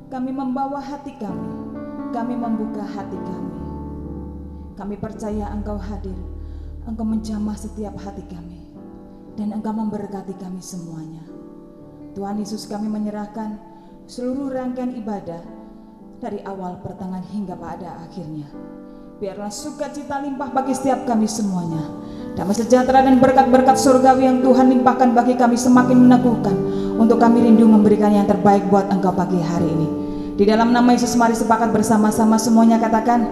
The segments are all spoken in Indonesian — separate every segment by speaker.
Speaker 1: Kami membawa hati kami membuka hati kami. Kami percaya Engkau hadir, Engkau menjamah setiap hati kami, dan Engkau memberkati kami semuanya. Tuhan Yesus, kami menyerahkan seluruh rangkaian ibadah dari awal, pertengahan hingga pada akhirnya. Biarlah sukacita limpah bagi setiap kami semuanya. Damai sejahtera dan berkat-berkat surgawi yang Tuhan limpahkan bagi kami semakin meneguhkan untuk kami rindu memberikan yang terbaik buat Engkau pagi hari ini. Di dalam nama Yesus mari sepakat bersama-sama semuanya katakan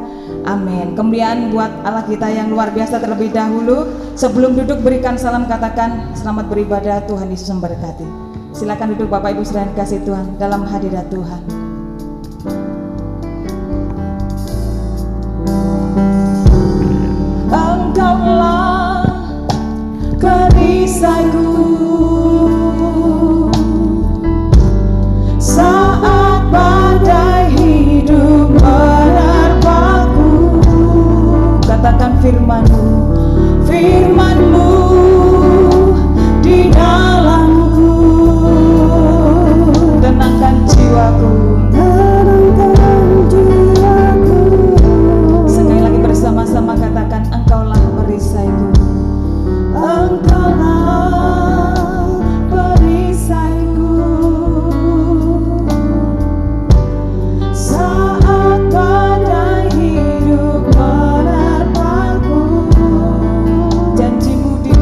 Speaker 1: amin. Kemuliaan buat Allah kita yang luar biasa terlebih dahulu. Sebelum duduk berikan salam, katakan selamat beribadah, Tuhan Yesus memberkati. Silakan duduk Bapak Ibu saudara kasih Tuhan dalam hadirat Tuhan. Engkaulah perisaiku saat badai hidup menerpaku. Katakan firman-Mu, firman-Mu di dalamku, tenangkan jiwaku, tenangkan jiwaku. Sekali lagi bersama-sama katakan Engkaulah perisaiku. Engkaulah perisaiku saat badai hidup menerpaku. Janji-Mu di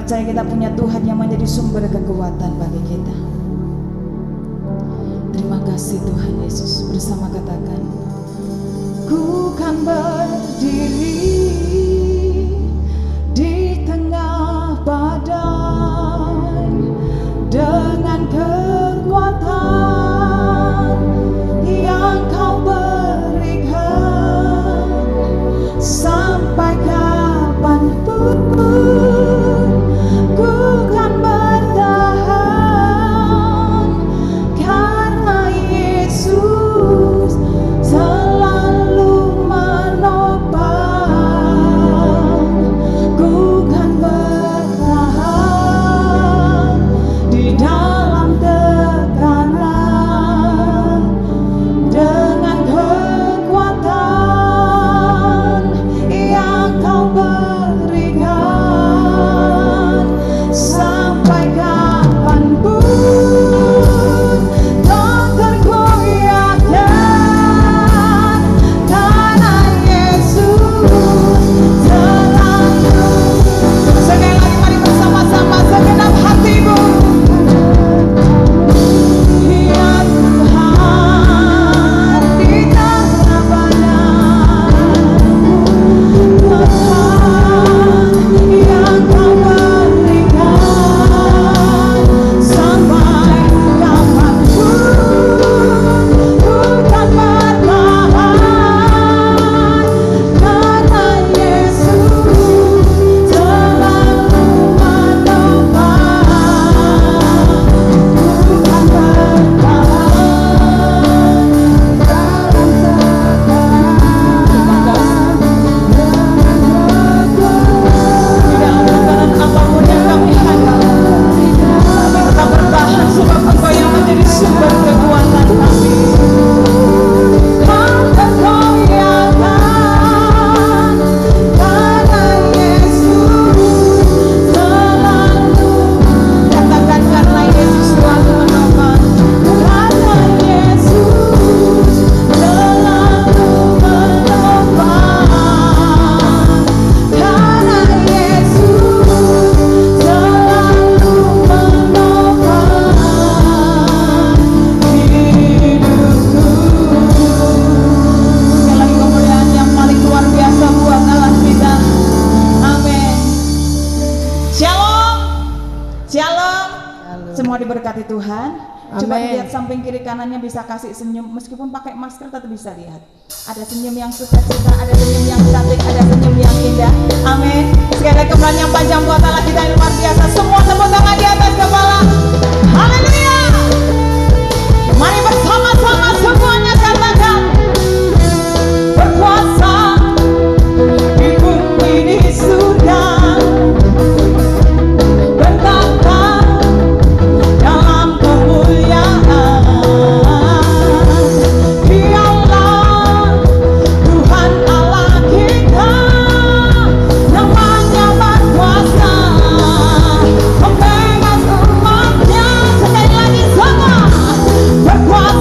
Speaker 1: percaya kita punya Tuhan yang menjadi sumber kekuatan bagi kita. Terima kasih Tuhan Yesus. Bersama katakan, ku kan berdiri di tengah badai dengan kekuatan yang kau berikan. Sampai kapanpun ku kan bertahan, karena Yesus selalu menopang. Ku kan bertahan di dalam tekanan dengan kekuatan yang kau berikan. Sampai kapanpun tak tergoyahkan, karena Yesus selalu. Sekali lagi mari bersama-sama segenap hatimu. Ya Tuhan, di tengah badai, Tuhan yang kau berikan. Sampai kapanpun ku kan bertahan, karena Yesus selalu menopang. Ku kan bertahan dalam tekanan apapun yang kami hadapi, kami tetap bertahan sebab Engkau yang menjadi sumber kekuatan kami. Tak tergoyahkan, karena Yesus selalu. Katakan, karena Yesus selalu menopang. Karena Yesus selalu menopang. Karena Yesus selalu menopang hidupku. Sekali lagi kemuliaan yang paling luar biasa buat Allah kita. Amin. Shalom. Shalom. Semua diberkati Tuhan. Coba
Speaker 2: Amin.
Speaker 1: lihat samping kiri kanannya, bisa kasih senyum meskipun pakai masker tetap bisa lihat. Ada senyum yang sukacita, ada senyum yang cantik, ada senyum yang indah. Amin. Sekali lagi kemuliaan yang panjang buat Allah kita yang luar biasa. Semua tepuk tangan di atas kepala. Haleluya. Mari bersama-sama semuanya katakan, berkuasa di bumi di surga, bertata dalam kemuliaan. Dialah Tuhan Allah kita, namanya berkuasa, memegang umatnya. Sekali lagi semua, berkuasa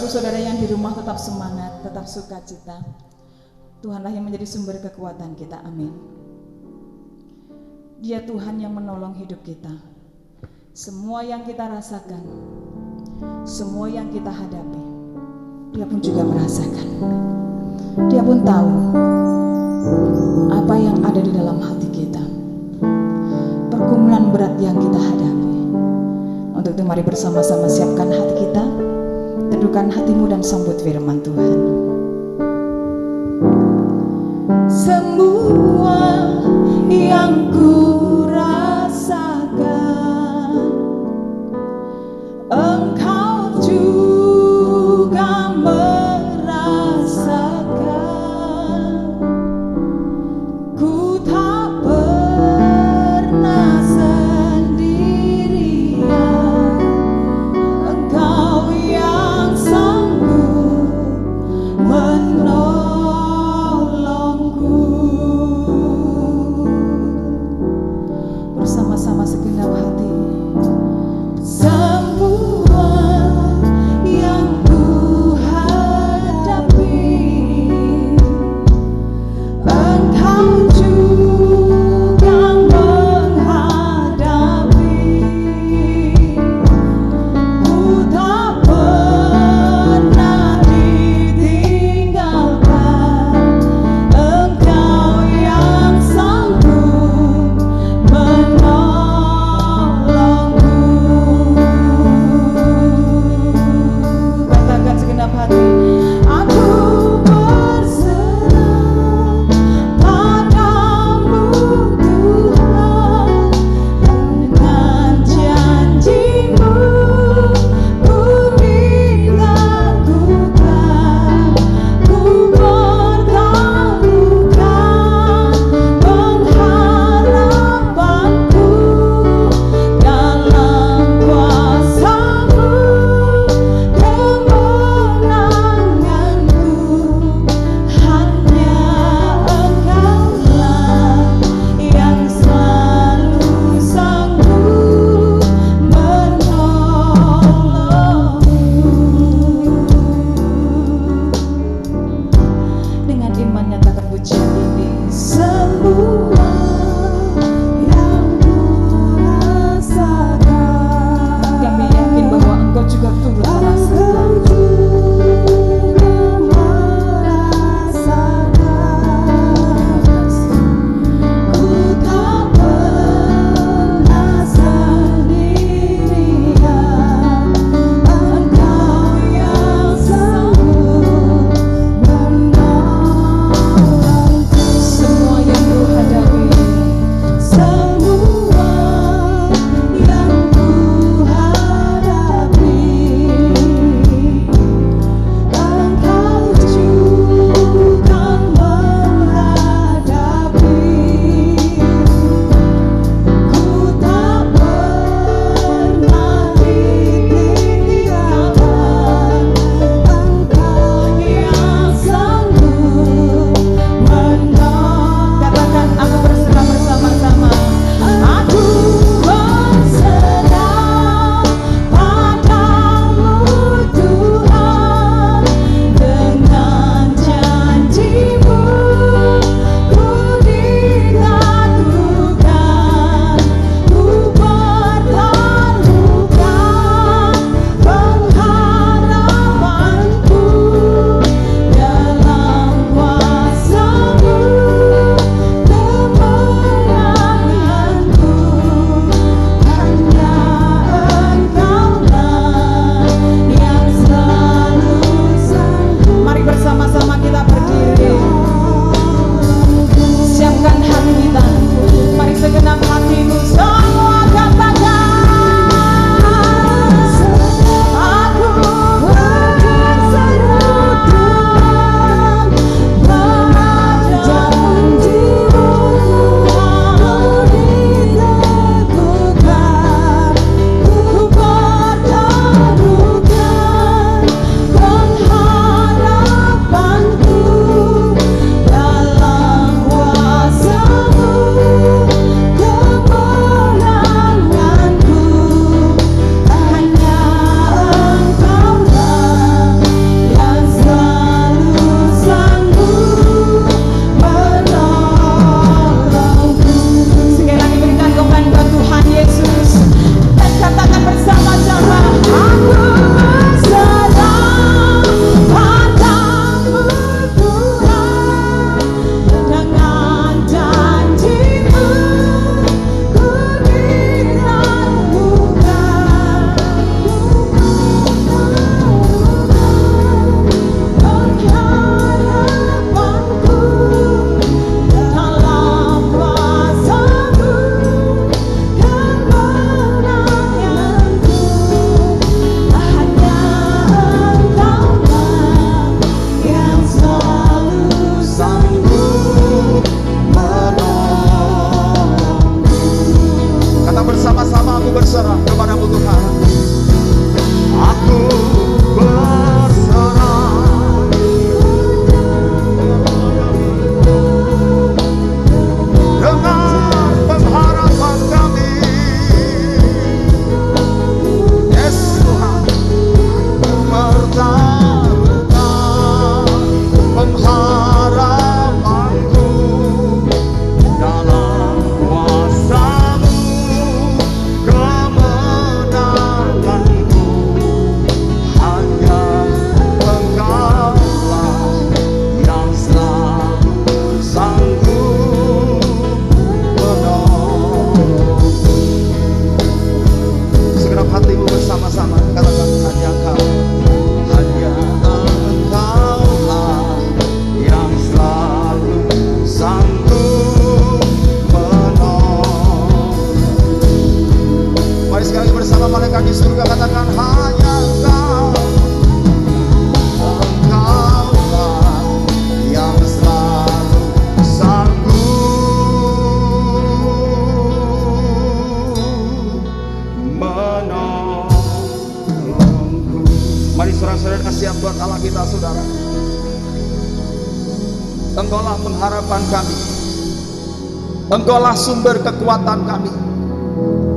Speaker 1: Ibu saudara yang di rumah tetap semangat, tetap sukacita. Tuhanlah yang menjadi sumber kekuatan kita. Amin. Dia Tuhan yang menolong hidup kita. Semua yang kita rasakan, semua yang kita hadapi, Dia pun juga merasakan. Dia pun tahu apa yang ada di dalam hati kita, pergumulan berat yang kita hadapi. Untuk itu mari bersama-sama siapkan hati kita, teduhkan hatimu dan sambut firman Tuhan. Semua yang ku rasakan, Engkau juga merasakan. Ku tak pernah sendirian, Engkau yang sanggup
Speaker 2: berserah kepadamu Tuhan. Aku berserah dengan pengharapan kami. Yes Tuhan, aku pertaruhkan pengharapanku dalam kuasa-Mu, kemenanganku hanya Engkaulah yang selalu sanggup menolong. Segenap hatimu bersama-sama katakan hanya Engkau, hanya Engkaulah yang selalu sanggup menolong. Mari sekali bersama malaikat di surga katakan hanya Engkau, Engkaulah yang selalu sanggup menolongku. Mari saudara-saudara kasihan buat Allah kita saudara. Engkaulah pengharapan kami, Engkaulah sumber kekuatan kami.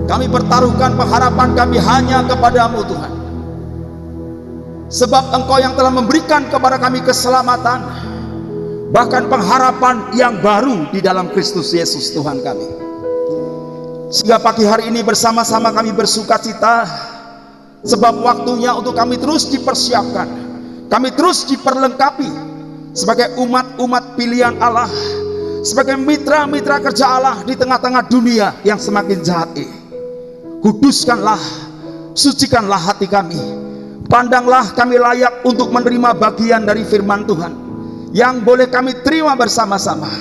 Speaker 2: Kami pertaruhkan pengharapan kami hanya kepadamu Tuhan. Sebab Engkau yang telah memberikan kepada kami keselamatan, bahkan pengharapan yang baru di dalam Kristus Yesus Tuhan kami. Sehingga pagi hari ini bersama-sama kami bersuka cita, sebab waktunya untuk kami terus dipersiapkan, kami terus diperlengkapi sebagai umat-umat pilihan Allah, sebagai mitra-mitra kerja Allah di tengah-tengah dunia yang semakin jahat ini. Kuduskanlah, sucikanlah hati kami, pandanglah kami layak untuk menerima bagian dari firman Tuhan yang boleh kami terima bersama-sama,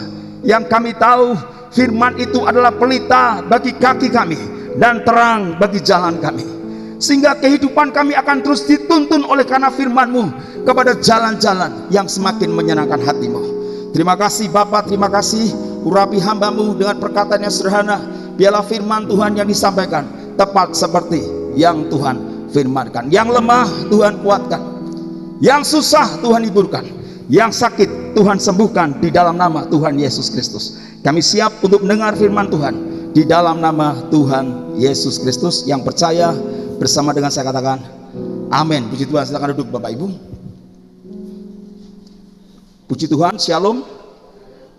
Speaker 2: yang kami tahu firman itu adalah pelita bagi kaki kami dan terang bagi jalan kami, sehingga kehidupan kami akan terus dituntun oleh karena firman-Mu kepada jalan-jalan yang semakin menyenangkan hati-Mu. Terima kasih Bapa, terima kasih. Urapi hamba-Mu dengan perkataan yang sederhana. Biarlah firman Tuhan yang disampaikan tepat seperti yang Tuhan firmankan. Yang lemah Tuhan kuatkan, yang susah Tuhan hiburkan, yang sakit Tuhan sembuhkan di dalam nama Tuhan Yesus Kristus. Kami siap untuk mendengar firman Tuhan di dalam nama Tuhan Yesus Kristus. Yang percaya bersama dengan saya katakan amin. Puji Tuhan. Silakan duduk Bapak Ibu. Puji Tuhan. Shalom.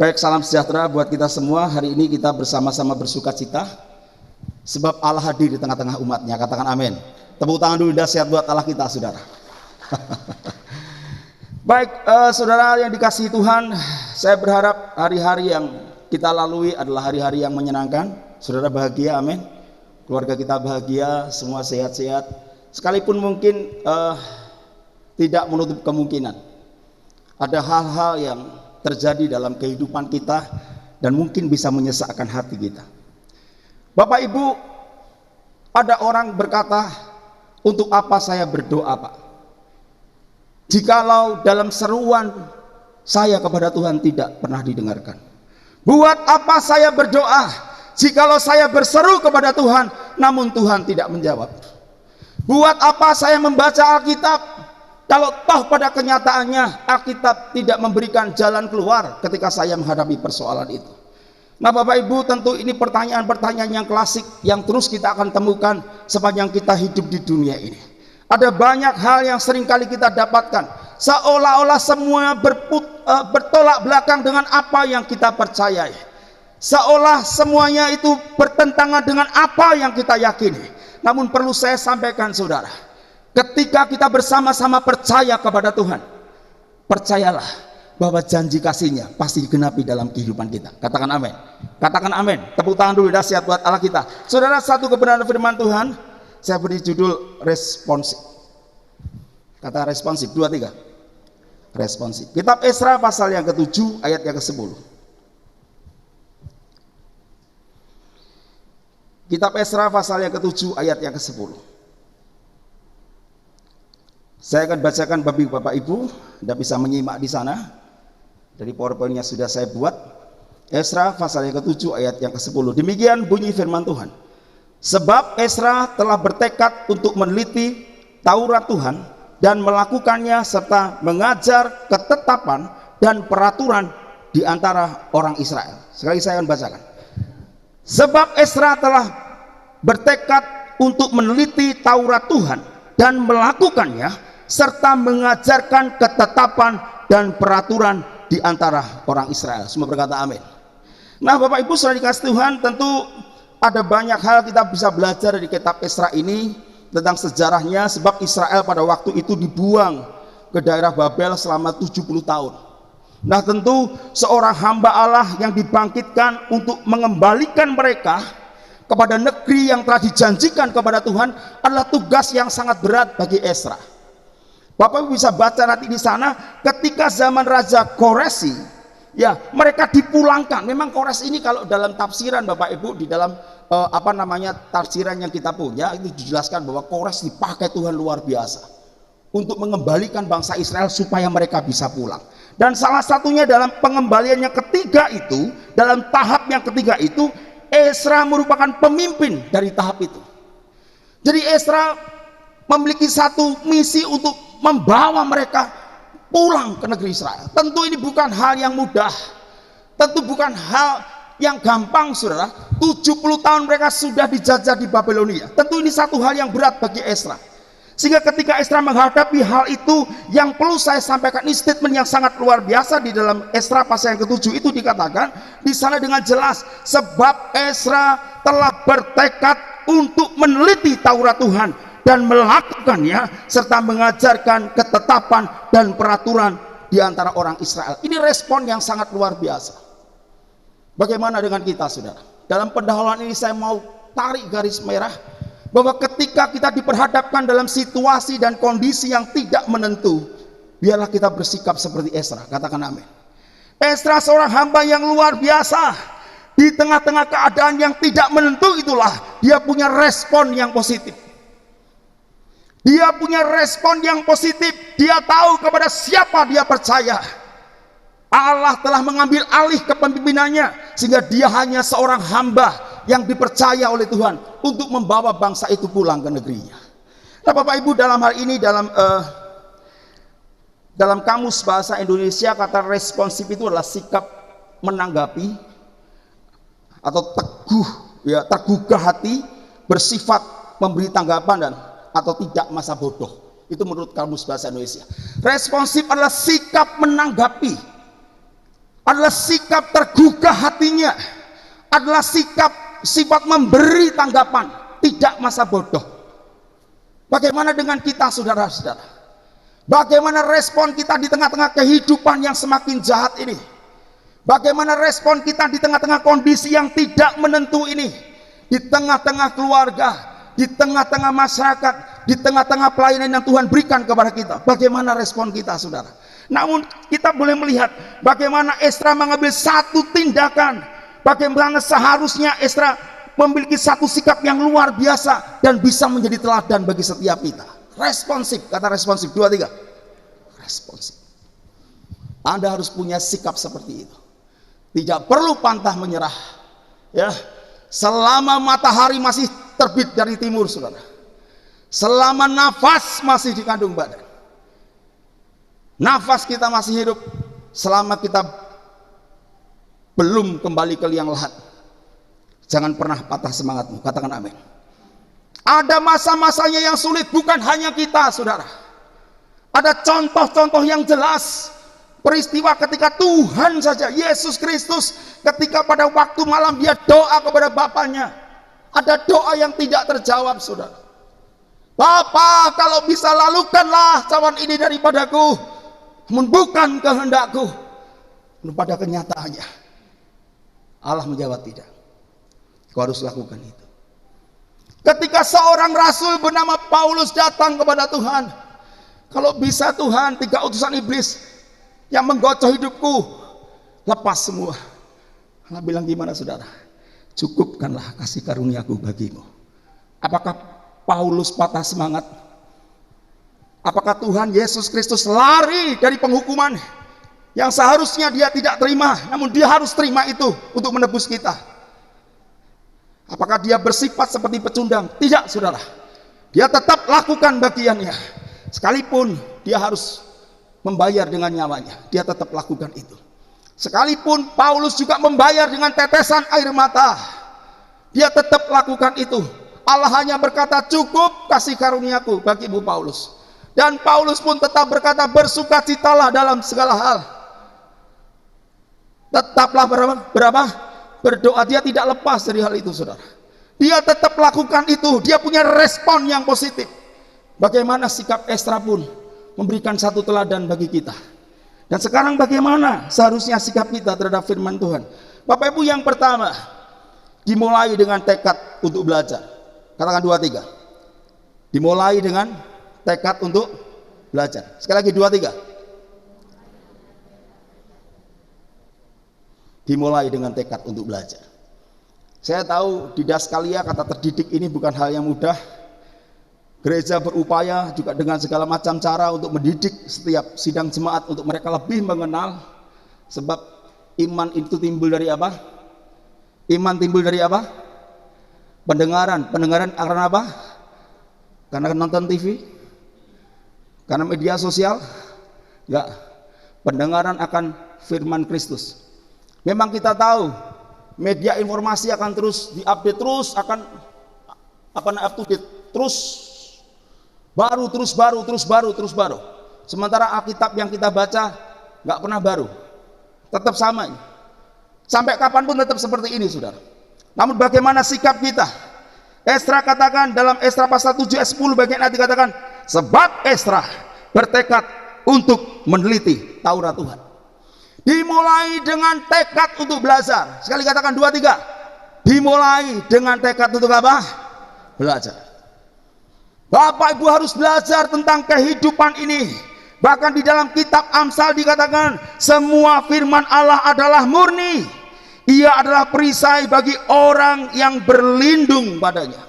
Speaker 2: Baik, salam sejahtera buat kita semua. Hari ini kita bersama-sama bersuka cita sebab Allah hadir di tengah-tengah umatnya. Katakan amin. Tepuk tangan dulu dahsyat buat Allah kita saudara. Baik, saudara yang dikasihi Tuhan, saya berharap hari-hari yang kita lalui adalah hari-hari yang menyenangkan. Saudara bahagia, amin. Keluarga kita bahagia, semua sehat-sehat. Sekalipun mungkin tidak menutup kemungkinan ada hal-hal yang terjadi dalam kehidupan kita dan mungkin bisa menyesakkan hati kita. Bapak Ibu, ada orang berkata, untuk apa saya berdoa Pak, jikalau dalam seruan saya kepada Tuhan tidak pernah didengarkan? Buat apa saya berdoa jikalau saya berseru kepada Tuhan namun Tuhan tidak menjawab? Buat apa saya membaca Alkitab kalau toh pada kenyataannya Alkitab tidak memberikan jalan keluar ketika saya menghadapi persoalan itu? Nah Bapak Ibu, tentu ini pertanyaan-pertanyaan yang klasik yang terus kita akan temukan sepanjang kita hidup di dunia ini. Ada banyak hal yang seringkali kita dapatkan, seolah-olah semua bertolak belakang dengan apa yang kita percayai, seolah semuanya itu bertentangan dengan apa yang kita yakini. Namun perlu saya sampaikan saudara, ketika kita bersama-sama percaya kepada Tuhan, percayalah bahwa janji kasih-Nya pasti digenapi dalam kehidupan kita. Katakan amin. Katakan amin. Tepuk tangan dulu dahsyat buat Allah kita. Saudara, satu kebenaran firman Tuhan saya beri judul responsif. Kata responsif, 2, 3. Responsif. Kitab Esra pasal yang ke-7 ayat yang ke-10. Kitab Esra pasal yang ke-7 ayat yang ke-10. Saya akan bacakan bagi Bapak Ibu, Anda bisa menyimak di sana. Dari PowerPoint-nya sudah saya buat. Esra pasal yang ke-7 ayat yang ke-10. Demikian bunyi firman Tuhan. Sebab Ezra telah bertekad untuk meneliti Taurat Tuhan dan melakukannya serta mengajar ketetapan dan peraturan di antara orang Israel. Sekali saya akan bacakan. Sebab Ezra telah bertekad untuk meneliti Taurat Tuhan dan melakukannya serta mengajarkan ketetapan dan peraturan di antara orang Israel. Semua berkata amin. Nah, Bapak Ibu saudara dikasih Tuhan, tentu ada banyak hal kita bisa belajar dari kitab Ezra ini tentang sejarahnya, sebab Israel pada waktu itu dibuang ke daerah Babel selama 70 tahun. Nah, tentu seorang hamba Allah yang dibangkitkan untuk mengembalikan mereka kepada negeri yang telah dijanjikan kepada Tuhan adalah tugas yang sangat berat bagi Ezra. Bapak Ibu bisa baca nanti di sana, ketika zaman Raja Koresi, ya, mereka dipulangkan. Memang Kores ini kalau dalam tafsiran Bapak Ibu di dalam tafsiran yang kita punya itu dijelaskan bahwa Kores dipakai Tuhan luar biasa untuk mengembalikan bangsa Israel supaya mereka bisa pulang. Dan salah satunya dalam pengembalian yang ketiga itu, dalam tahap yang ketiga itu, Ezra merupakan pemimpin dari tahap itu. Jadi Ezra memiliki satu misi untuk membawa mereka pulang ke negeri Israel. Tentu ini bukan hal yang mudah, tentu bukan hal yang gampang, saudara. 70 tahun mereka sudah dijajah di Babilonia. Tentu ini satu hal yang berat bagi Ezra. Sehingga ketika Ezra menghadapi hal itu, yang perlu saya sampaikan ini statement yang sangat luar biasa di dalam Ezra pasal yang ke-7 itu dikatakan di sana dengan jelas, sebab Ezra telah bertekad untuk meneliti Taurat Tuhan dan melakukannya serta mengajarkan ketetapan dan peraturan di antara orang Israel. Ini respon yang sangat luar biasa. Bagaimana dengan kita, saudara? Dalam pendahuluan ini saya mau tarik garis merah bahwa ketika kita diperhadapkan dalam situasi dan kondisi yang tidak menentu, biarlah kita bersikap seperti Ezra. Katakan amin. Ezra seorang hamba yang luar biasa. Di tengah-tengah keadaan yang tidak menentu itulah dia punya respon yang positif. Dia punya respon yang positif. Dia tahu kepada siapa dia percaya. Allah telah mengambil alih kepemimpinannya sehingga dia hanya seorang hamba yang dipercaya oleh Tuhan untuk membawa bangsa itu pulang ke negerinya. Nah, Bapak Ibu, dalam hal ini dalam kamus bahasa Indonesia kata responsif itu adalah sikap menanggapi atau teguh, ya, tergugah hati, bersifat memberi tanggapan dan atau tidak masa bodoh. Itu menurut kamus bahasa Indonesia. Responsif adalah sikap menanggapi, adalah sikap tergugah hatinya, adalah sifat memberi tanggapan, tidak masa bodoh. Bagaimana dengan kita, saudara-saudara? Bagaimana respon kita di tengah-tengah kehidupan yang semakin jahat ini? Bagaimana respon kita di tengah-tengah kondisi yang tidak menentu ini? Di tengah-tengah keluarga, di tengah-tengah masyarakat, di tengah-tengah pelayanan yang Tuhan berikan kepada kita. Bagaimana respon kita, saudara? Namun kita boleh melihat bagaimana Ezra mengambil satu tindakan, bagaimana seharusnya Ezra memiliki satu sikap yang luar biasa dan bisa menjadi teladan bagi setiap kita. Responsif, kata responsif, 2, 3. Responsif. Anda harus punya sikap seperti itu. Tidak perlu pantah menyerah, ya. Selama matahari masih terbit dari timur, saudara. Selama nafas masih di kandung badan, nafas kita masih hidup, selama kita belum kembali ke liang lahat, jangan pernah patah semangatmu. Katakan amin. Ada masa-masanya yang sulit, bukan hanya kita, saudara. Ada contoh-contoh yang jelas. Peristiwa ketika Tuhan saja, Yesus Kristus, ketika pada waktu malam dia doa kepada Bapaknya, ada doa yang tidak terjawab, saudara. Bapa, kalau bisa lalukanlah cawan ini daripadaku, namun bukan kehendakku. Namun pada kenyataannya Allah menjawab tidak. Kau harus lakukan itu. Ketika seorang rasul bernama Paulus datang kepada Tuhan, kalau bisa Tuhan, 3 utusan iblis yang menggocok hidupku, lepas semua. Allah bilang gimana, saudara? Cukupkanlah kasih karuniaku bagimu. Apakah Paulus patah semangat? Apakah Tuhan Yesus Kristus lari dari penghukuman yang seharusnya dia tidak terima, namun dia harus terima itu untuk menebus kita? Apakah dia bersifat seperti pecundang? Tidak, saudara. Dia tetap lakukan bagiannya. Sekalipun dia harus membayar dengan nyawanya, dia tetap lakukan itu. Sekalipun Paulus juga membayar dengan tetesan air mata, dia tetap lakukan itu. Allah hanya berkata, cukup kasih karuniaku bagimu Paulus. Dan Paulus pun tetap berkata, bersukacitalah dalam segala hal. Tetaplah berapa? Berdoa. Dia tidak lepas dari hal itu, saudara. Dia tetap lakukan itu. Dia punya respon yang positif. Bagaimana sikap Esra pun memberikan satu teladan bagi kita. Dan sekarang bagaimana seharusnya sikap kita terhadap firman Tuhan? Bapak Ibu, yang pertama, dimulai dengan tekad untuk belajar. Katakan 2, 3. Dimulai dengan tekad untuk belajar. Sekali lagi 2, 3. Dimulai dengan tekad untuk belajar. Saya tahu di Daskalia kata terdidik ini bukan hal yang mudah. Gereja berupaya juga dengan segala macam cara untuk mendidik setiap sidang jemaat untuk mereka lebih mengenal. Sebab iman itu timbul dari apa? Iman timbul dari apa? Pendengaran. Pendengaran karena apa? Karena nonton TV? Karena media sosial? Enggak. Pendengaran akan firman Kristus. Memang kita tahu media informasi akan terus diupdate, terus akan up to date, terus baru. Sementara Alkitab yang kita baca nggak pernah baru, tetap sama. Sampai kapanpun tetap seperti ini, saudara. Namun bagaimana sikap kita? Esra katakan dalam Esra pasal 7 ayat 10 bagian nanti katakan, sebab Esra bertekad untuk meneliti Taurat Tuhan. Dimulai dengan tekad untuk belajar. Sekali katakan 2, 3. Dimulai dengan tekad untuk apa? Belajar. Bapak Ibu harus belajar tentang kehidupan ini. Bahkan di dalam kitab Amsal dikatakan, semua firman Allah adalah murni. Ia adalah perisai bagi orang yang berlindung padanya.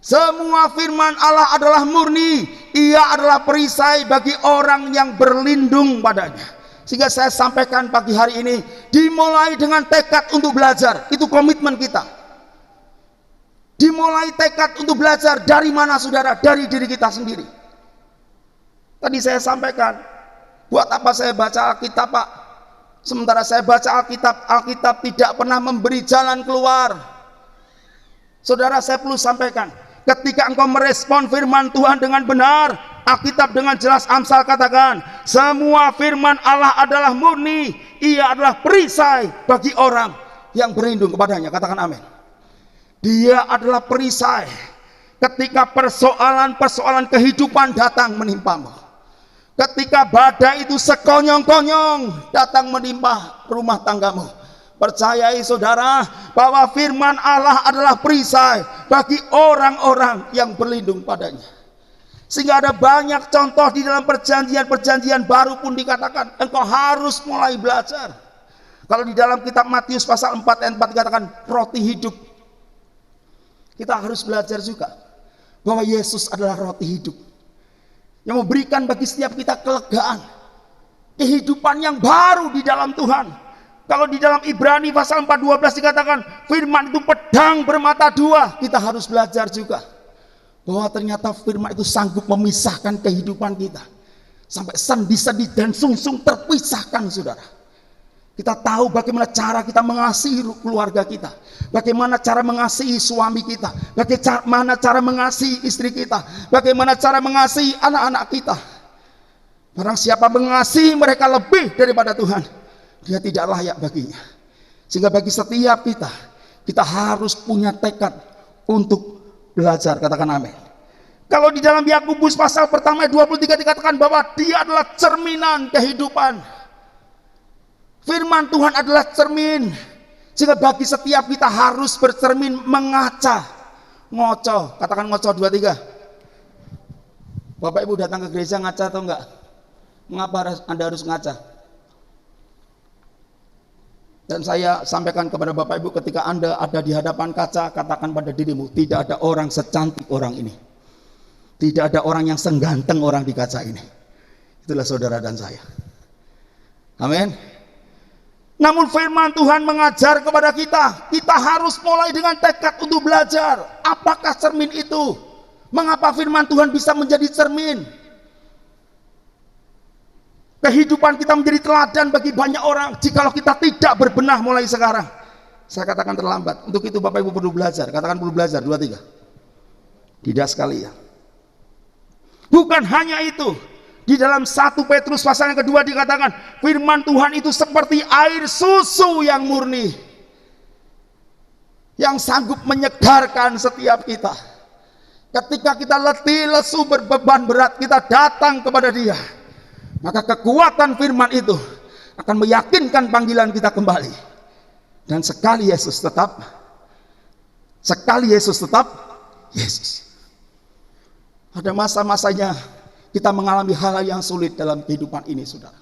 Speaker 2: Semua firman Allah adalah murni. Ia adalah perisai bagi orang yang berlindung padanya. Sehingga saya sampaikan pagi hari ini, dimulai dengan tekad untuk belajar. Itu komitmen kita. Dimulai tekad untuk belajar dari mana, saudara? Dari diri kita sendiri. Tadi saya sampaikan, buat apa saya baca Alkitab, Pak? Sementara saya baca Alkitab, Alkitab tidak pernah memberi jalan keluar. Saudara, saya perlu sampaikan, ketika engkau merespon firman Tuhan dengan benar, Alkitab dengan jelas Amsal katakan, semua firman Allah adalah murni. Ia adalah perisai bagi orang yang berlindung kepadanya. Katakan amin. Dia adalah perisai ketika persoalan-persoalan kehidupan datang menimpamu. Ketika badai itu sekonyong-konyong datang menimpa rumah tanggamu, percayai saudara bahwa firman Allah adalah perisai bagi orang-orang yang berlindung padanya. Sehingga ada banyak contoh di dalam perjanjian baru pun dikatakan engkau harus mulai belajar. Kalau di dalam kitab Matius pasal 4 ayat 4 dikatakan roti hidup. Kita harus belajar juga bahwa Yesus adalah roti hidup yang memberikan bagi setiap kita kelegaan, kehidupan yang baru di dalam Tuhan. Kalau di dalam Ibrani pasal 4:12 dikatakan firman itu pedang bermata dua. Kita harus belajar juga bahwa ternyata firman itu sanggup memisahkan kehidupan kita. Sampai sendi-sendi dan sungsung terpisahkan, saudara. Kita tahu bagaimana cara kita mengasihi keluarga kita. Bagaimana cara mengasihi suami kita. Bagaimana cara mengasihi istri kita. Bagaimana cara mengasihi anak-anak kita. Barang siapa mengasihi mereka lebih daripada Tuhan, dia tidak layak baginya. Sehingga bagi setiap kita, kita harus punya tekad untuk belajar. Katakan amin. Kalau di dalam Yakobus pasal pertama 23 dikatakan bahwa dia adalah cerminan kehidupan. Firman Tuhan adalah cermin. Sehingga bagi setiap kita harus bercermin, mengaca, ngoco. Katakan ngoco 2, 3. Bapak Ibu datang ke gereja ngaca atau enggak? Mengapa Anda harus ngaca? Dan saya sampaikan kepada Bapak Ibu, ketika Anda ada di hadapan kaca, katakan pada dirimu, tidak ada orang secantik orang ini. Tidak ada orang yang sengganteng orang di kaca ini. Itulah saudara dan saya. Amin. Namun firman Tuhan mengajar kepada kita, kita harus mulai dengan tekad untuk belajar. Apakah cermin itu? Mengapa firman Tuhan bisa menjadi cermin? Kehidupan kita menjadi teladan bagi banyak orang. Jikalau kita tidak berbenah mulai sekarang, saya katakan terlambat. Untuk itu Bapak Ibu perlu belajar. Katakan perlu belajar, 2, 3. Tidak sekali ya. Bukan hanya itu. Di dalam 1 Petrus pasal yang kedua dikatakan, firman Tuhan itu seperti air susu yang murni, yang sanggup menyegarkan setiap kita. Ketika kita letih, lesu, berbeban berat, kita datang kepada Dia, maka kekuatan firman itu akan meyakinkan panggilan kita kembali. Dan sekali Yesus tetap Yesus. Ada masa-masanya kita mengalami hal yang sulit dalam kehidupan ini, saudara.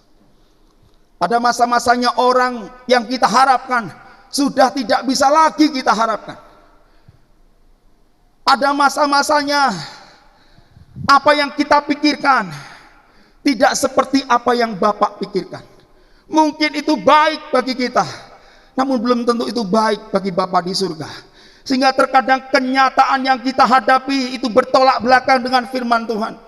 Speaker 2: Pada masa-masanya orang yang kita harapkan sudah tidak bisa lagi kita harapkan. Ada masa-masanya apa yang kita pikirkan tidak seperti apa yang Bapak pikirkan. Mungkin itu baik bagi kita, namun belum tentu itu baik bagi Bapa di surga. Sehingga terkadang kenyataan yang kita hadapi itu bertolak belakang dengan firman Tuhan.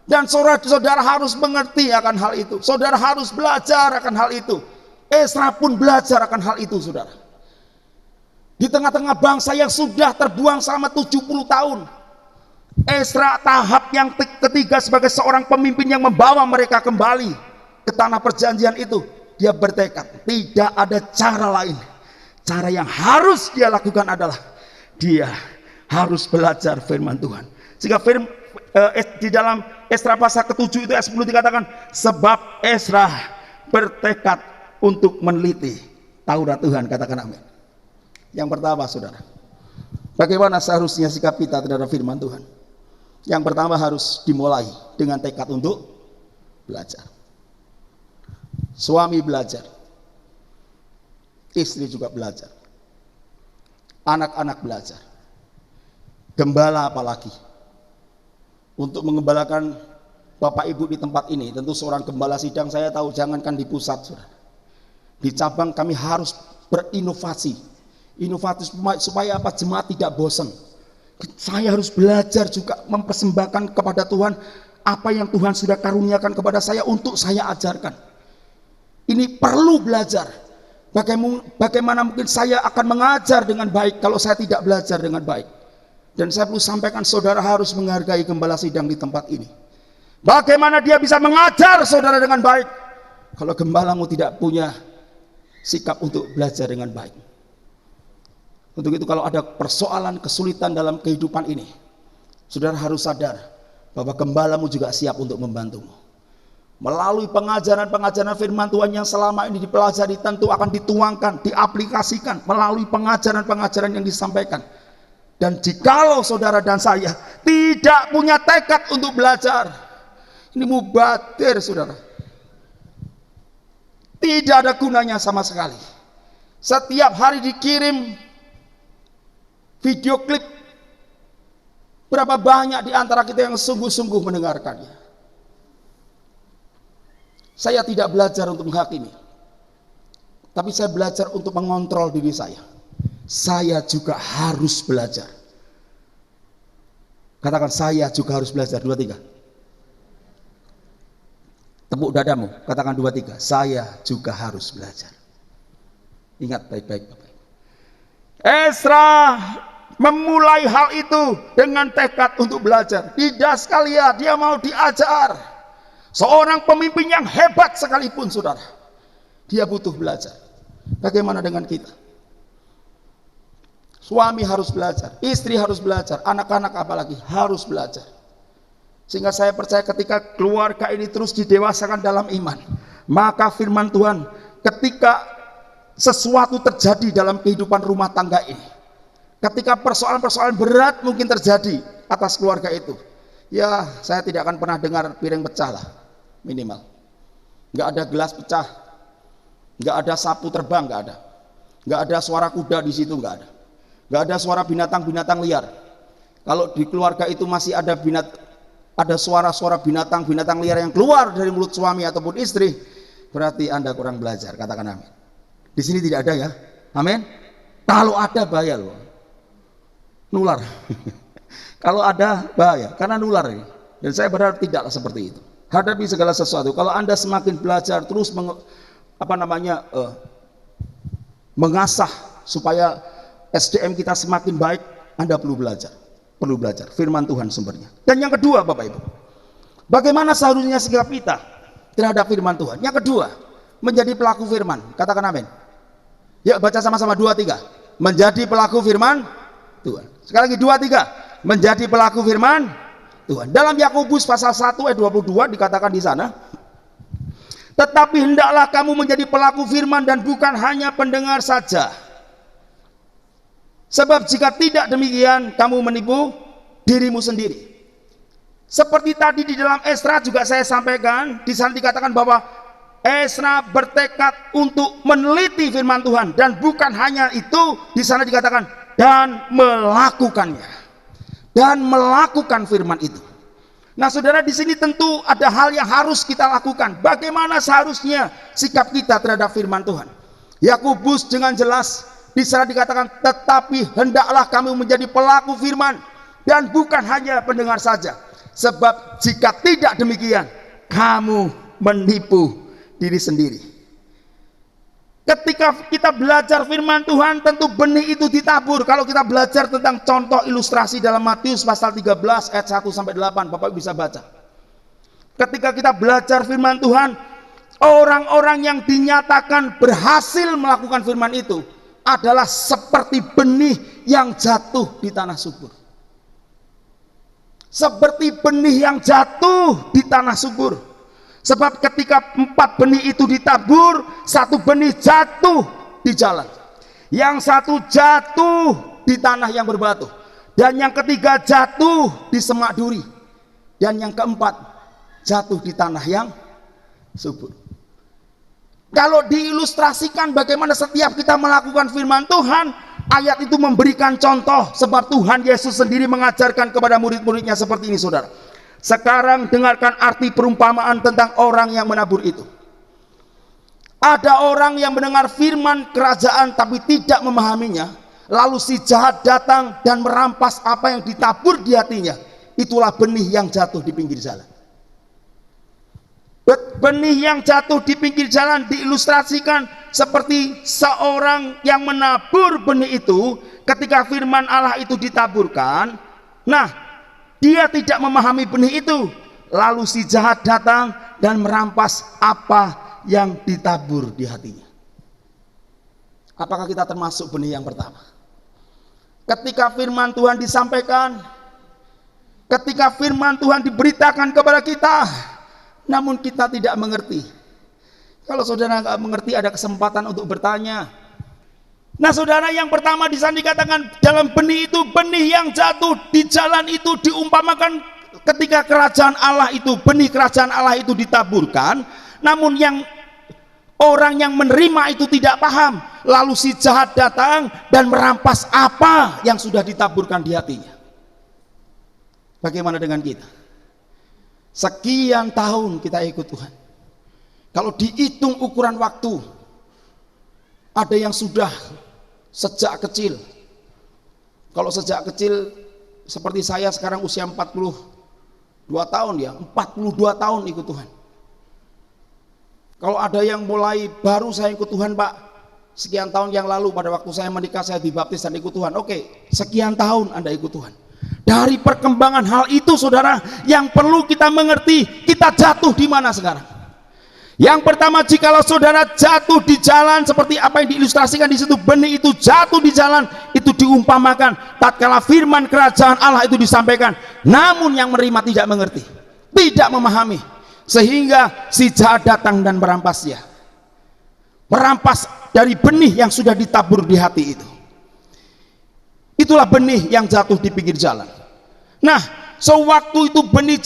Speaker 2: Dan saudara harus mengerti akan hal itu. Saudara harus belajar akan hal itu. Ezra pun belajar akan hal itu, saudara. Di tengah-tengah bangsa yang sudah terbuang selama 70 tahun, Ezra tahap yang ketiga sebagai seorang pemimpin yang membawa mereka kembali ke tanah perjanjian itu, dia bertekad tidak ada cara lain. Cara yang harus dia lakukan adalah dia harus belajar firman Tuhan. Sehingga di dalam Ezra pasal ke-7 itu ayat 10 dikatakan, sebab Ezra bertekad untuk meneliti Taurat Tuhan. Katakan amin. Yang pertama, saudara, bagaimana seharusnya sikap kita terhadap firman Tuhan? Yang pertama harus dimulai dengan tekad untuk belajar. Suami belajar, istri juga belajar, anak-anak belajar, gembala apalagi. Untuk mengembalakan Bapak Ibu di tempat ini, tentu seorang gembala sidang saya tahu, jangankan di pusat, saudara, di cabang kami harus berinovasi, inovatif supaya apa? Jemaat tidak bosan. Saya harus belajar juga mempersembahkan kepada Tuhan apa yang Tuhan sudah karuniakan kepada saya untuk saya ajarkan. Ini perlu belajar. Bagaimana mungkin saya akan mengajar dengan baik kalau saya tidak belajar dengan baik? Dan saya perlu sampaikan, saudara harus menghargai gembala sidang di tempat ini. Bagaimana dia bisa mengajar saudara dengan baik kalau gembalamu tidak punya sikap untuk belajar dengan baik? Untuk itu kalau ada persoalan, kesulitan dalam kehidupan ini, saudara harus sadar bahwa gembalamu juga siap untuk membantumu. Melalui pengajaran-pengajaran firman Tuhan yang selama ini dipelajari, tentu akan dituangkan, diaplikasikan melalui pengajaran-pengajaran yang disampaikan. Dan jikalau saudara dan saya tidak punya tekad untuk belajar, ini mubatir, saudara. Tidak ada gunanya sama sekali. Setiap hari dikirim video klip, berapa banyak di antara kita yang sungguh-sungguh mendengarkannya. Saya tidak belajar untuk menghakimi, tapi saya belajar untuk mengontrol diri saya. Saya juga harus belajar. Katakan, saya juga harus belajar. 2, 3. Tepuk dadamu, katakan 2, 3. Saya juga harus belajar. Ingat baik-baik Bapak. Ezra memulai hal itu dengan tekad untuk belajar. Tidak sekalian dia mau diajar. Seorang pemimpin yang hebat sekalipun, saudara, dia butuh belajar. Bagaimana dengan kita? Suami harus belajar, istri harus belajar, anak-anak apalagi harus belajar. Sehingga saya percaya ketika keluarga ini terus didewasakan dalam iman, maka firman Tuhan, ketika sesuatu terjadi dalam kehidupan rumah tangga ini, ketika persoalan-persoalan berat mungkin terjadi atas keluarga itu, ya saya tidak akan pernah dengar piring pecah lah, minimal. Nggak ada gelas pecah, nggak ada sapu terbang, nggak ada suara kuda di situ, nggak ada suara binatang-binatang liar. Kalau di keluarga itu masih ada suara-suara binatang-binatang liar yang keluar dari mulut suami ataupun istri, berarti Anda kurang belajar. Katakan amin. Di sini tidak ada ya. Amin. Kalau ada bahaya loh. Nular. Kalau ada bahaya karena nular ini. Dan saya berharap tidaklah seperti itu. Hadapi segala sesuatu. Kalau Anda semakin belajar terus mengasah supaya SDM kita semakin baik, Anda perlu belajar. Perlu belajar firman Tuhan sumbernya. Dan yang kedua, Bapak Ibu, bagaimana seharusnya sikap kita terhadap firman Tuhan? Yang kedua, menjadi pelaku firman. Katakan amin. Yuk baca sama-sama 2, 3. Menjadi pelaku firman Tuhan. Sekali lagi 2, 3. Menjadi pelaku firman Tuhan. Dalam Yakobus pasal 1 ayat 22 dikatakan di sana, tetapi hendaklah kamu menjadi pelaku firman dan bukan hanya pendengar saja. Sebab jika tidak demikian, kamu menipu dirimu sendiri. Seperti tadi di dalam Esra juga saya sampaikan, di sana dikatakan bahwa Esra bertekad untuk meneliti firman Tuhan, dan bukan hanya itu, di sana dikatakan dan melakukannya. Dan melakukan firman itu. Nah, saudara, di sini tentu ada hal yang harus kita lakukan. Bagaimana seharusnya sikap kita terhadap firman Tuhan? Yakobus dengan jelas di sana dikatakan, tetapi hendaklah kamu menjadi pelaku firman dan bukan hanya pendengar saja. Sebab jika tidak demikian, kamu menipu diri sendiri. Ketika kita belajar firman Tuhan, tentu benih itu ditabur. Kalau kita belajar tentang contoh ilustrasi dalam Matius pasal 13 ayat 1 sampai 8, Bapak bisa baca. Ketika kita belajar firman Tuhan, orang-orang yang dinyatakan berhasil melakukan firman itu adalah seperti benih yang jatuh di tanah subur. Seperti benih yang jatuh di tanah subur. Sebab ketika 4 benih itu ditabur, 1 benih jatuh di jalan, yang 1 jatuh di tanah yang berbatu, dan yang ketiga jatuh di semak duri, dan yang keempat jatuh di tanah yang subur. Kalau diilustrasikan bagaimana setiap kita melakukan firman Tuhan, ayat itu memberikan contoh, sebab Tuhan Yesus sendiri mengajarkan kepada murid-muridnya seperti ini, saudara. Sekarang dengarkan arti perumpamaan tentang orang yang menabur itu. Ada orang yang mendengar firman kerajaan tapi tidak memahaminya, lalu si jahat datang dan merampas apa yang ditabur di hatinya. Itulah benih yang jatuh di pinggir jalan. Benih yang jatuh di pinggir jalan diilustrasikan seperti seorang yang menabur benih itu. Ketika firman Allah itu ditaburkan, nah, dia tidak memahami benih itu, lalu si jahat datang dan merampas apa yang ditabur di hatinya. Apakah kita termasuk benih yang pertama? Ketika firman Tuhan disampaikan, ketika firman Tuhan diberitakan kepada kita, namun kita tidak mengerti. Kalau saudara nggak mengerti, ada kesempatan untuk bertanya. Nah, saudara, yang pertama di sana dikatakan dalam benih itu, benih yang jatuh di jalan itu diumpamakan ketika kerajaan Allah itu, benih kerajaan Allah itu ditaburkan, namun yang orang yang menerima itu tidak paham, lalu si jahat datang dan merampas apa yang sudah ditaburkan di hatinya. Bagaimana dengan kita? Sekian tahun kita ikut Tuhan. Kalau dihitung ukuran waktu, ada yang sudah sejak kecil. Kalau sejak kecil seperti saya sekarang usia 42 tahun ya, 42 tahun ikut Tuhan. Kalau ada yang mulai baru saya ikut Tuhan, Pak, sekian tahun yang lalu pada waktu saya menikah saya dibaptis dan ikut Tuhan. Oke, sekian tahun Anda ikut Tuhan. Dari perkembangan hal itu, saudara, yang perlu kita mengerti, kita jatuh di mana sekarang? Yang pertama, jikalau saudara jatuh di jalan seperti apa yang diilustrasikan di situ, benih itu jatuh di jalan, itu diumpamakan tatkala firman kerajaan Allah itu disampaikan, namun yang menerima tidak mengerti, tidak memahami, sehingga si jahat datang dan merampasnya, merampas dari benih yang sudah ditabur di hati itu. Itulah benih yang jatuh di pinggir jalan. Nah, sewaktu itu benih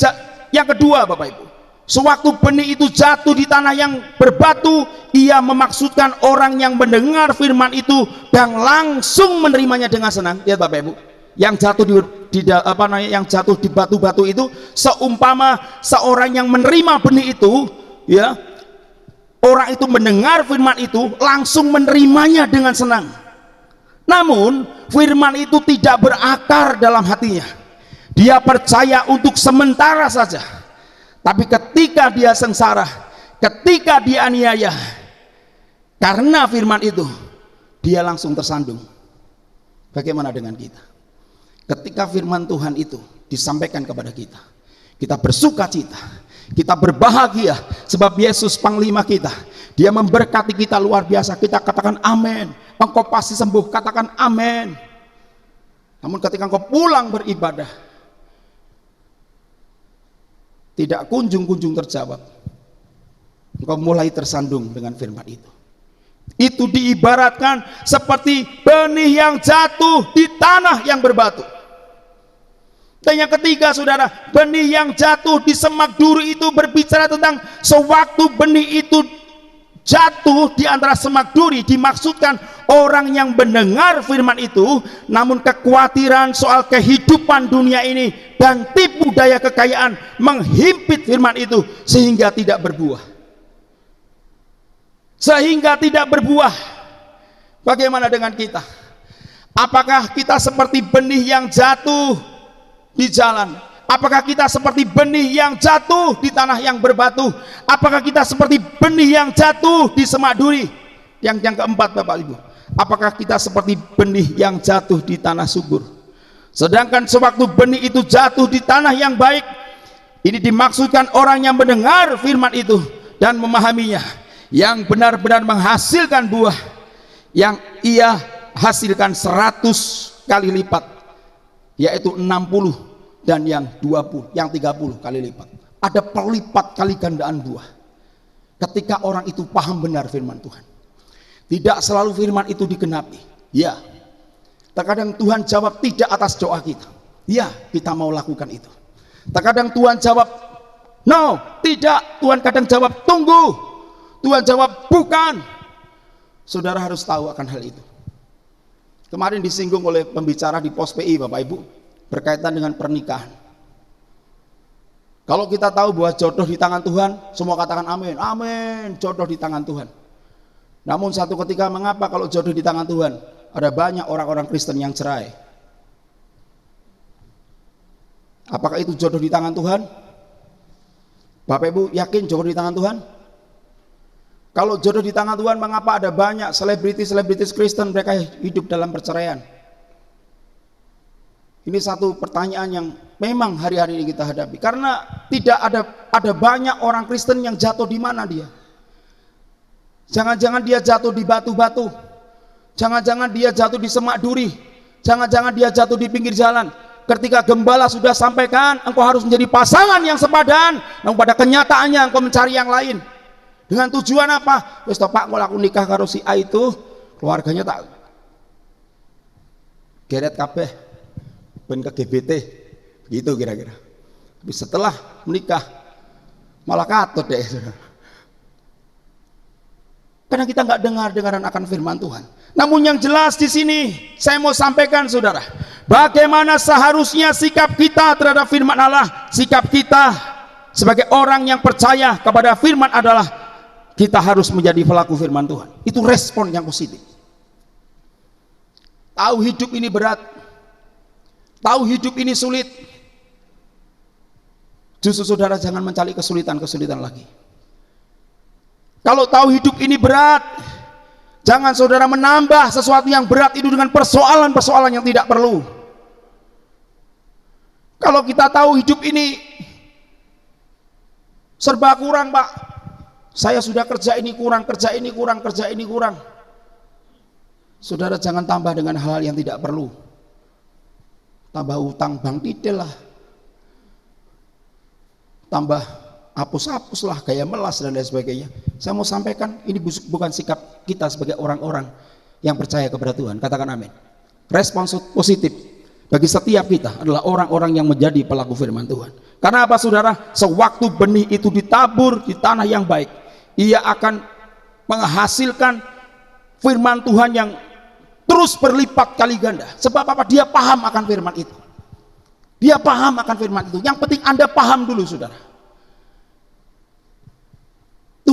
Speaker 2: yang kedua, Bapak Ibu, sewaktu benih itu jatuh di tanah yang berbatu, ia memaksudkan orang yang mendengar firman itu dan langsung menerimanya dengan senang. Lihat Bapak Ibu, yang jatuh yang jatuh di batu-batu itu seumpama seorang yang menerima benih itu, ya, orang itu mendengar firman itu langsung menerimanya dengan senang. Namun firman itu tidak berakar dalam hatinya. Dia percaya untuk sementara saja. Tapi ketika dia sengsara, ketika dia aniaya, karena firman itu, dia langsung tersandung. Bagaimana dengan kita? Ketika firman Tuhan itu disampaikan kepada kita, kita bersuka cita, kita berbahagia, sebab Yesus panglima kita, dia memberkati kita luar biasa. Kita katakan amin. Engkau pasti sembuh, katakan amin. Namun ketika engkau pulang beribadah, tidak kunjung-kunjung terjawab. Engkau mulai tersandung dengan firman itu. Itu diibaratkan seperti benih yang jatuh di tanah yang berbatu. Dan yang ketiga, saudara, benih yang jatuh di semak duri itu berbicara tentang sewaktu benih itu jatuh di antara semak duri, dimaksudkan orang yang mendengar firman itu, namun kekhawatiran soal kehidupan dunia ini dan tipu daya kekayaan menghimpit firman itu sehingga tidak berbuah. Sehingga tidak berbuah. Bagaimana dengan kita? Apakah kita seperti benih yang jatuh di jalan? Apakah kita seperti benih yang jatuh di tanah yang berbatu? Apakah kita seperti benih yang jatuh di semak duri? Yang keempat, Bapak Ibu, apakah kita seperti benih yang jatuh di tanah subur? Sedangkan sewaktu benih itu jatuh di tanah yang baik, ini dimaksudkan orang yang mendengar firman itu dan memahaminya, yang benar-benar menghasilkan buah, yang ia hasilkan 100 kali lipat, yaitu 60 dan yang 20, yang 30 kali lipat. Ada perlipat kali gandaan buah ketika orang itu paham benar firman Tuhan. Tidak selalu firman itu digenapi, ya. Terkadang Tuhan jawab tidak atas doa kita, ya, kita mau lakukan itu. Terkadang Tuhan jawab no, tidak. Tuhan kadang jawab tunggu, Tuhan jawab bukan. Saudara harus tahu akan hal itu. Kemarin disinggung oleh pembicara di Pos PI, Bapak Ibu, berkaitan dengan pernikahan. Kalau kita tahu bahwa jodoh di tangan Tuhan, semua katakan amin, amin, jodoh di tangan Tuhan. Namun satu ketika, mengapa kalau jodoh di tangan Tuhan ada banyak orang-orang Kristen yang cerai? Apakah itu jodoh di tangan Tuhan? Bapak Ibu yakin jodoh di tangan Tuhan? Kalau jodoh di tangan Tuhan, mengapa ada banyak selebritis Kristen mereka hidup dalam perceraian? Ini satu pertanyaan yang memang hari-hari ini kita hadapi. Karena tidak ada banyak orang Kristen yang jatuh di mana dia. Jangan-jangan dia jatuh di batu-batu. Jangan-jangan dia jatuh di semak duri. Jangan-jangan dia jatuh di pinggir jalan. Ketika gembala sudah sampaikan, engkau harus menjadi pasangan yang sepadan. Namun pada kenyataannya engkau mencari yang lain. Dengan tujuan apa? Wes Pak, kalau aku nikah karo si A itu, keluarganya tak geret kabeh, ben ke GBT, begitu kira-kira. Tapi setelah menikah malah katut deh. Karena kita nggak dengar-dengaran akan firman Tuhan. Namun yang jelas di sini saya mau sampaikan, saudara, bagaimana seharusnya sikap kita terhadap firman Allah. Sikap kita sebagai orang yang percaya kepada firman adalah kita harus menjadi pelaku firman Tuhan. Itu respon yang positif. Tahu hidup ini berat, tahu hidup ini sulit, justru saudara jangan mencari kesulitan-kesulitan lagi. Kalau tahu hidup ini berat, jangan saudara menambah sesuatu yang berat itu dengan persoalan-persoalan yang tidak perlu. Kalau kita tahu hidup ini serba kurang, Pak, saya sudah kerja ini kurang, kerja ini kurang, kerja ini kurang. Saudara jangan tambah dengan hal yang tidak perlu. Tambah utang bank tidak lah. Tambah hapus-hapus lah, gaya melas dan lain sebagainya. Saya mau sampaikan, ini bukan sikap kita sebagai orang-orang yang percaya kepada Tuhan. Katakan amin. Respons positif bagi setiap kita adalah orang-orang yang menjadi pelaku firman Tuhan. Karena apa, saudara? Sewaktu benih itu ditabur di tanah yang baik, ia akan menghasilkan firman Tuhan yang terus berlipat kali ganda. Sebab apa? Dia paham akan firman itu. Dia paham akan firman itu. Yang penting Anda paham dulu, saudara.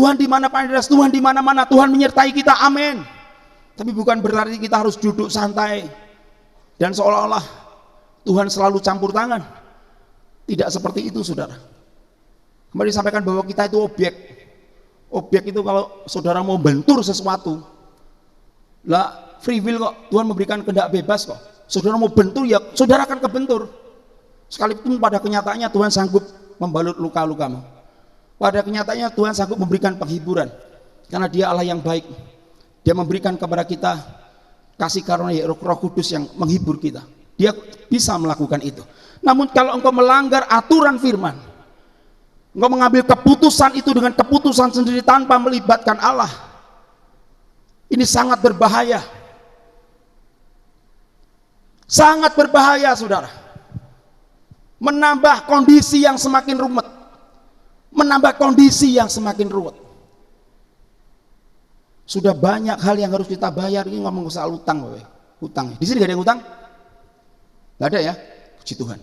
Speaker 2: Tuhan di mana Pak Andreas, Tuhan di mana-mana, Tuhan menyertai kita, amin. Tapi bukan berarti kita harus duduk santai dan seolah-olah Tuhan selalu campur tangan. Tidak seperti itu, saudara. Kemarin disampaikan bahwa kita itu objek. Objek itu kalau saudara mau bentur sesuatu, lah free will kok, Tuhan memberikan kehendak bebas kok. Saudara mau bentur ya saudara akan kebentur. Sekalipun pada kenyataannya Tuhan sanggup membalut luka-lukamu. Pada kenyataannya Tuhan sanggup memberikan penghiburan. Karena Dia Allah yang baik. Dia memberikan kepada kita kasih karunia Roh Kudus yang menghibur kita. Dia bisa melakukan itu. Namun kalau engkau melanggar aturan firman, engkau mengambil keputusan itu dengan keputusan sendiri tanpa melibatkan Allah, ini sangat berbahaya. Sangat berbahaya, saudara. Menambah kondisi yang semakin rumit. Menambah kondisi yang semakin ruwet. Sudah banyak hal yang harus kita bayar. Ini ngomong soal utang, hutang. Di sini gak ada yang utang? Gak ada ya? Puji Tuhan.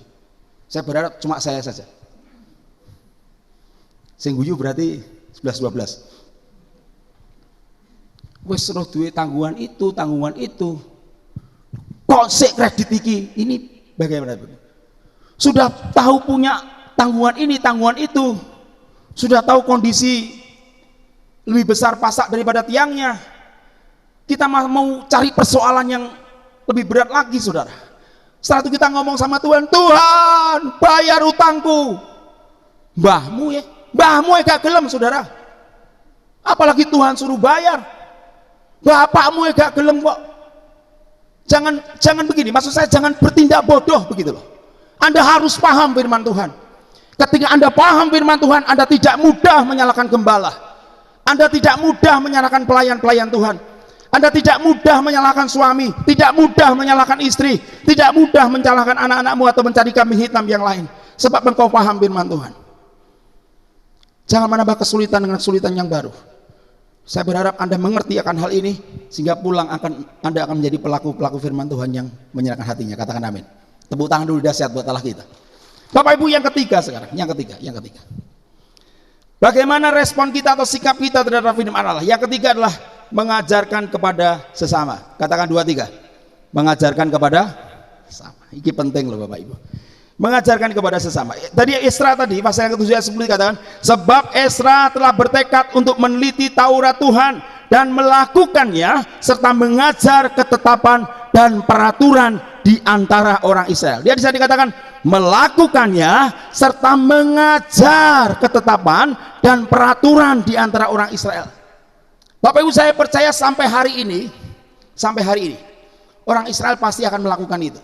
Speaker 2: Saya berharap cuma saya saja. Sing guyu berarti 11-12. Wes roh duwe tanggungan itu. Kok sik kredit iki? Ini bagaimana? Sudah tahu punya tanggungan ini, tanggungan itu. Sudah tahu kondisi lebih besar pasak daripada tiangnya. Kita mau cari persoalan yang lebih berat lagi, saudara. Setelah itu kita ngomong sama Tuhan, Tuhan bayar utangku. Mbahmu ya gak gelem, saudara. Apalagi Tuhan suruh bayar. Bapakmu ya gak gelem kok. Jangan begini, maksud saya jangan bertindak bodoh begitu loh. Anda harus paham firman Tuhan. Ketika Anda paham firman Tuhan, Anda tidak mudah menyalahkan gembala. Anda tidak mudah menyalahkan pelayan-pelayan Tuhan. Anda tidak mudah menyalahkan suami, tidak mudah menyalahkan istri, tidak mudah menyalahkan anak-anakmu atau mencari kambing hitam yang lain. Sebab engkau paham firman Tuhan. Jangan menambah kesulitan dengan kesulitan yang baru. Saya berharap Anda mengerti akan hal ini, sehingga pulang Anda akan menjadi pelaku-pelaku firman Tuhan yang menyerahkan hatinya. Katakan amin. Tepuk tangan dulu dahsyat buat Allah kita. Bapak Ibu, yang ketiga sekarang, yang ketiga. Bagaimana respon kita atau sikap kita terhadap firman Allah? Yang ketiga adalah mengajarkan kepada sesama. Katakan 2, 3. Mengajarkan kepada sesama. Ini penting loh Bapak Ibu. Mengajarkan kepada sesama. Tadi Esra tadi pasal yang ke-7 ayat 10 dikatakan, sebab Esra telah bertekad untuk meneliti Taurat Tuhan dan melakukannya serta mengajar ketetapan dan peraturan di antara orang Israel. Dia bisa dikatakan melakukannya serta mengajar ketetapan dan peraturan di antara orang Israel. Bapak Ibu, saya percaya sampai hari ini orang Israel pasti akan melakukan itu.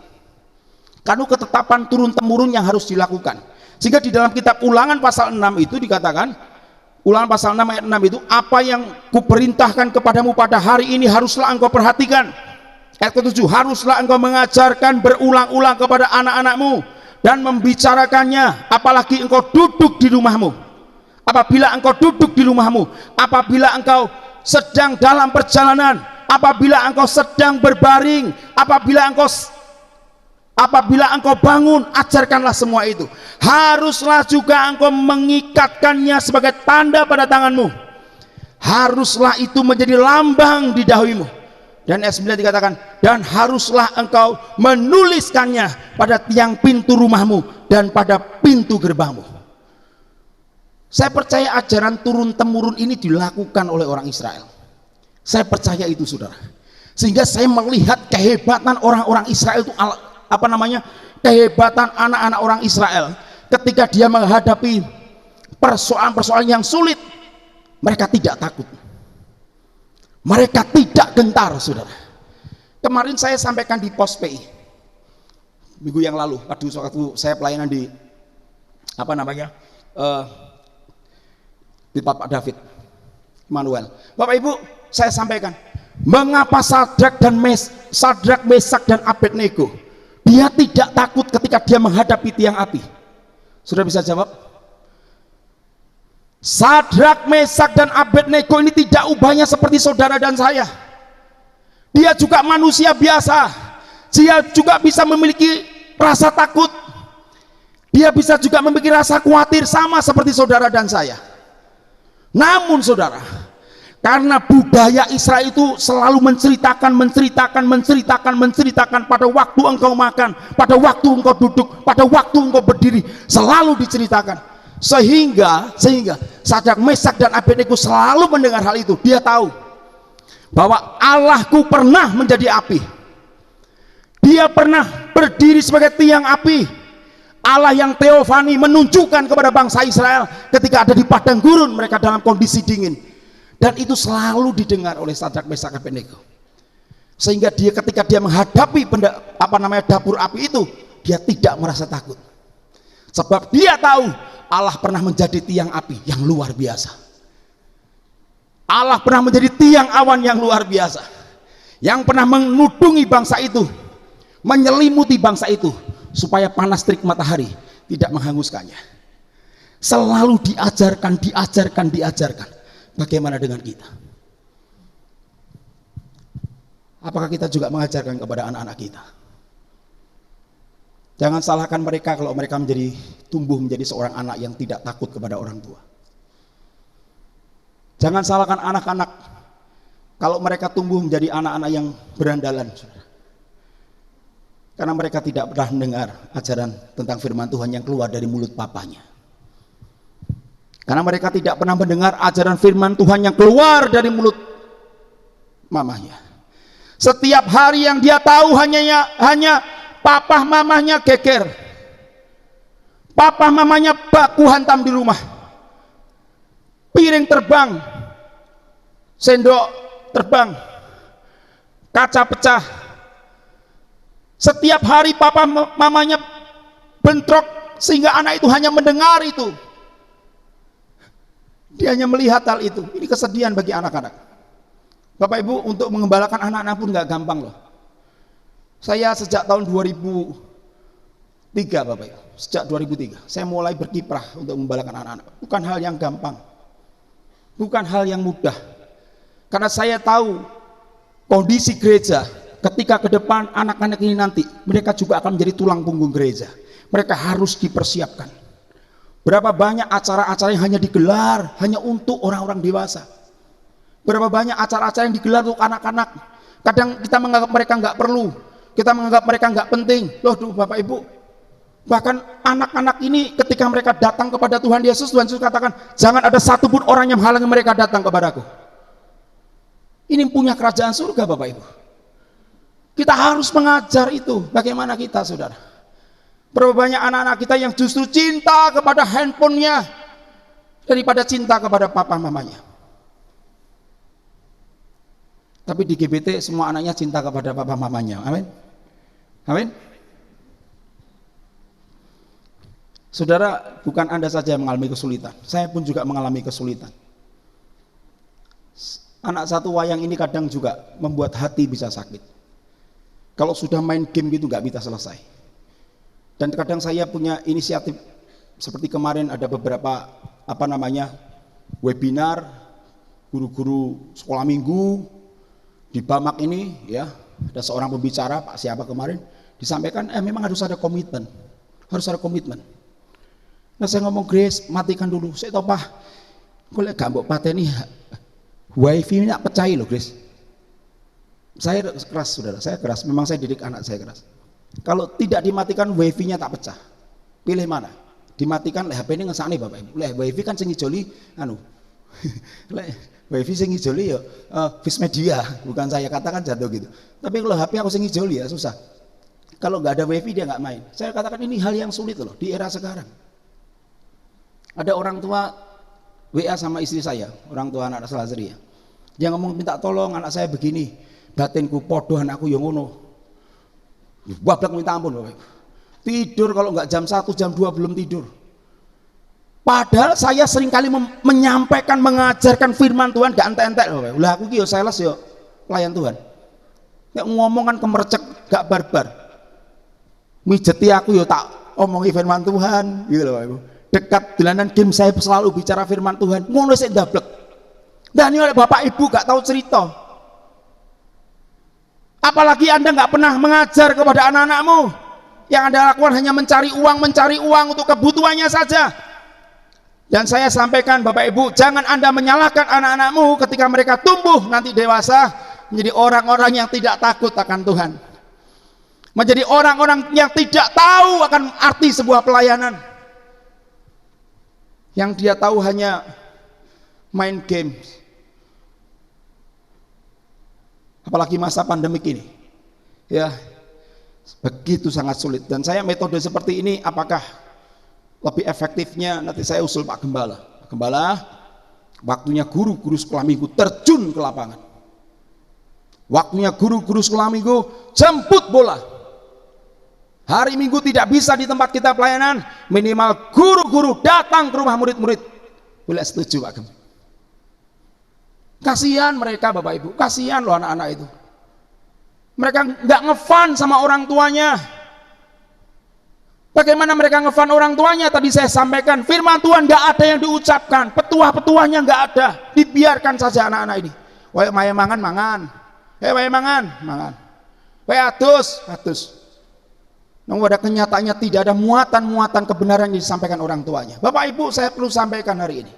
Speaker 2: Karena ketetapan turun-temurun yang harus dilakukan. Sehingga di dalam kitab Ulangan pasal 6 itu dikatakan, Ulangan pasal 6 ayat 6 itu, apa yang kuperintahkan kepadamu pada hari ini haruslah engkau perhatikan. Ayat ke-7, haruslah engkau mengajarkan berulang-ulang kepada anak-anakmu dan membicarakannya apalagi engkau duduk di rumahmu. Apabila engkau duduk di rumahmu, apabila engkau sedang dalam perjalanan, apabila engkau sedang berbaring, apabila engkau bangun, ajarkanlah semua itu. Haruslah juga engkau mengikatkannya sebagai tanda pada tanganmu. Haruslah itu menjadi lambang di dahimu. Dan ayat 9 dikatakan, dan haruslah engkau menuliskannya pada tiang pintu rumahmu dan pada pintu gerbangmu. Saya percaya ajaran turun-temurun ini dilakukan oleh orang Israel. Saya percaya itu, saudara. Sehingga saya melihat kehebatan orang-orang Israel itu, kehebatan anak-anak orang Israel ketika dia menghadapi persoalan-persoalan yang sulit. Mereka tidak takut, mereka tidak gentar, saudara. Kemarin saya sampaikan di pos PI minggu yang lalu, waktu saya pelayanan di di Pak David Immanuel. Bapak Ibu, saya sampaikan mengapa Sadrak, Mesak dan Abednego dia tidak takut ketika dia menghadapi tiang api. Sudah bisa jawab? Sadrak, Mesak dan Abednego ini tidak ubahnya seperti saudara dan saya. Dia juga manusia biasa. Dia juga bisa memiliki rasa takut. Dia bisa juga memiliki rasa khawatir sama seperti saudara dan saya. Namun saudara, karena budaya Israel itu selalu menceritakan pada waktu engkau makan, pada waktu engkau duduk, pada waktu engkau berdiri, selalu diceritakan. Sehingga Sadrak, Mesak dan Abednego selalu mendengar hal itu. Dia tahu bahwa Allahku pernah menjadi api. Dia pernah berdiri sebagai tiang api. Allah yang teofani menunjukkan kepada bangsa Israel ketika ada di padang gurun, mereka dalam kondisi dingin. Dan itu selalu didengar oleh Sadrak, Mesak, Abednego. Sehingga ketika dia menghadapi dapur api itu, dia tidak merasa takut. Sebab dia tahu Allah pernah menjadi tiang api yang luar biasa. Allah pernah menjadi tiang awan yang luar biasa, yang pernah menudungi bangsa itu, menyelimuti bangsa itu, supaya panas terik matahari tidak menghanguskannya. Selalu diajarkan. Bagaimana dengan kita? Apakah kita juga mengajarkan kepada anak-anak kita? Jangan salahkan mereka kalau mereka tumbuh menjadi seorang anak yang tidak takut kepada orang tua. Jangan salahkan anak-anak kalau mereka tumbuh menjadi anak-anak yang berandalan, karena mereka tidak pernah mendengar ajaran tentang firman Tuhan yang keluar dari mulut papanya. Karena mereka tidak pernah mendengar ajaran firman Tuhan yang keluar dari mulut mamanya. Setiap hari yang dia tahu hanya papa mamanya geger, papa mamanya baku hantam di rumah, piring terbang, sendok terbang, kaca pecah. Setiap hari papa mamanya bentrok, sehingga anak itu hanya mendengar itu. Dia hanya melihat hal itu. Ini kesedihan bagi anak-anak. Bapak Ibu, untuk mengembalakan anak-anak pun gak gampang loh. Saya sejak tahun 2003 Bapak Ibu, sejak 2003 saya mulai berkiprah untuk mengembalakan anak-anak. Bukan hal yang gampang, bukan hal yang mudah. Karena saya tahu kondisi gereja ketika ke depan anak-anak ini nanti, mereka juga akan menjadi tulang punggung gereja. Mereka harus dipersiapkan. Berapa banyak acara-acara yang hanya digelar hanya untuk orang-orang dewasa. Berapa banyak acara-acara yang digelar untuk anak-anak. Kadang kita menganggap mereka nggak perlu, kita menganggap mereka nggak penting. Loh Bapak Ibu, bahkan anak-anak ini ketika mereka datang kepada Tuhan Yesus katakan, jangan ada satupun orang yang menghalangi mereka datang kepadaku. Ini punya kerajaan surga Bapak Ibu. Kita harus mengajar itu. Bagaimana kita, saudara? Berapa banyak anak-anak kita yang justru cinta kepada handphonenya daripada cinta kepada papa mamanya. Tapi di GBT semua anaknya cinta kepada papa mamanya. Amin. Amin. Saudara, bukan Anda saja yang mengalami kesulitan. Saya pun juga mengalami kesulitan. Anak satu wayang ini kadang juga membuat hati bisa sakit. Kalau sudah main game gitu nggak bisa selesai. Dan kadang saya punya inisiatif seperti kemarin ada beberapa webinar guru-guru sekolah minggu di Bamak ini, ya, ada seorang pembicara Pak siapa kemarin disampaikan memang harus ada komitmen, Nah saya ngomong, Grace matikan dulu, saya tahu Pak, kalau gak mbok pateni wifi ini tak pecah loh Grace. Saya keras saudara, saya keras, memang saya didik anak saya keras. Kalau tidak dimatikan wifi-nya tak pecah. Pilih mana? Dimatikan HP ini ngesane Bapak Ibu. Wifi kan sing ngijoli wifi sing ngijoli ya Vis Media, bukan saya katakan jatuh gitu. Tapi kalau HP aku sing ngijoli ya susah. Kalau nggak ada wifi dia nggak main. Saya katakan ini hal yang sulit loh di era sekarang. Ada orang tua WA sama istri saya, orang tua anak Salazri ya. Dia ngomong minta tolong anak saya begini, batinku podo anakku yang ngono. Wablak minta ampun Bapak. Tidur kalau nggak jam 1 jam 2 belum tidur. Padahal saya seringkali menyampaikan, mengajarkan firman Tuhan gak entek-entek Bapak. Lah aku ki yo sales yo pelayan Tuhan. Nek ngomongan kemercek gak barbar. Mijeti aku yo tak omongi firman Tuhan gitu loh Bapak Ibu. Dekat dolanan game saya selalu bicara firman Tuhan. Ngono sik ndablek. Dan ini oleh Bapak Ibu gak tahu cerita. Apalagi Anda nggak pernah mengajar kepada anak-anakmu. Yang Anda lakukan hanya mencari uang untuk kebutuhannya saja. Dan saya sampaikan Bapak Ibu, jangan Anda menyalahkan anak-anakmu ketika mereka tumbuh nanti dewasa menjadi orang-orang yang tidak takut akan Tuhan, menjadi orang-orang yang tidak tahu akan arti sebuah pelayanan, yang dia tahu hanya main game. Apalagi masa pandemik ini, ya begitu sangat sulit. Dan saya metode seperti ini apakah lebih efektifnya nanti saya usul Pak Gembala. Pak Gembala, waktunya guru-guru sekolah minggu terjun ke lapangan. Waktunya guru-guru sekolah minggu jemput bola. Hari Minggu tidak bisa di tempat kita pelayanan, minimal guru-guru datang ke rumah murid-murid. Boleh setuju Pak Gembala? Kasihan mereka Bapak Ibu, kasihan loh anak-anak itu. Mereka nggak ngefan sama orang tuanya. Bagaimana mereka ngefan orang tuanya? Tadi saya sampaikan, firman Tuhan nggak ada yang diucapkan, petuah-petuahnya nggak ada, dibiarkan saja anak-anak ini. Wae maya mangan, mangan. Wae mangan, mangan. Wae atus. Namun pada kenyataannya tidak ada muatan-muatan kebenaran yang disampaikan orang tuanya. Bapak Ibu, saya perlu sampaikan hari ini.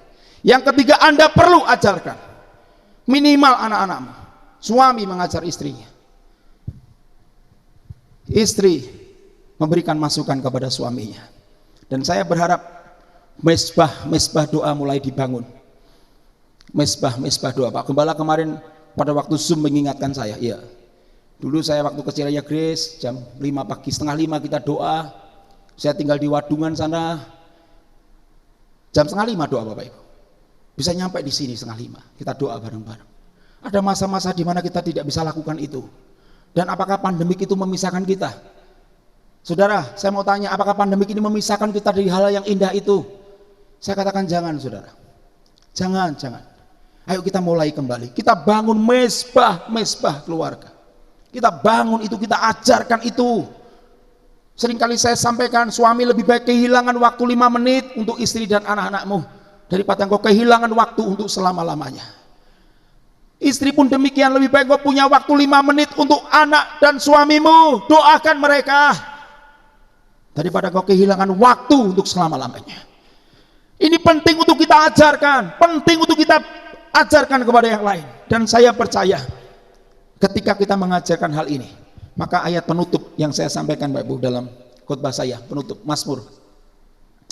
Speaker 2: Yang ketiga, Anda perlu ajarkan, minimal anak-anakmu. Suami mengajar istrinya, istri memberikan masukan kepada suaminya. Dan saya berharap mesbah doa mulai dibangun. Mesbah doa. Pak Gembala kemarin pada waktu Zoom mengingatkan saya, iya. Dulu saya waktu kecil aja Grace, jam 5 pagi, setengah 5 kita doa. Saya tinggal di Wadungan sana. Jam setengah 5 doa Bapak Ibu. Bisa nyampe di sini setengah 5. Kita doa bareng-bareng. Ada masa-masa di mana kita tidak bisa lakukan itu. Dan apakah pandemik itu memisahkan kita? Saudara, saya mau tanya, apakah pandemik ini memisahkan kita dari hal yang indah itu? Saya katakan jangan, saudara. Jangan. Ayo kita mulai kembali. Kita bangun mesbah keluarga. Kita bangun itu, kita ajarkan itu. Seringkali saya sampaikan, suami lebih baik kehilangan waktu 5 menit untuk istri dan anak-anakmu daripada engkau kehilangan waktu untuk selama-lamanya. Istri pun demikian, lebih baik engkau punya waktu 5 menit untuk anak dan suamimu. Doakan mereka daripada kau kehilangan waktu untuk selama-lamanya. Ini penting untuk kita ajarkan, penting untuk kita ajarkan kepada yang lain. Dan saya percaya ketika kita mengajarkan hal ini, maka ayat penutup yang saya sampaikan Bapak Ibu dalam khotbah saya, penutup Mazmur,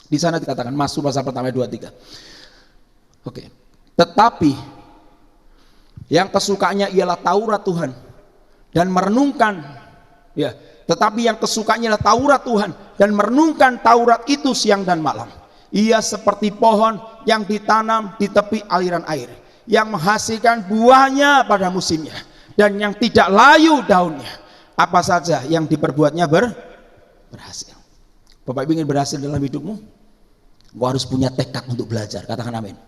Speaker 2: di sana dikatakan, Mazmur pasal pertama 2-3. Oke. Tetapi yang kesukaannya ialah Taurat Tuhan dan merenungkan, ya. Tetapi yang kesukaannya adalah Taurat Tuhan dan merenungkan Taurat itu siang dan malam. Ia seperti pohon yang ditanam di tepi aliran air, yang menghasilkan buahnya pada musimnya dan yang tidak layu daunnya. Apa saja yang diperbuatnya berhasil. Bapak Ibu ingin berhasil dalam hidupmu? Engkau harus punya tekad untuk belajar. Katakan amin.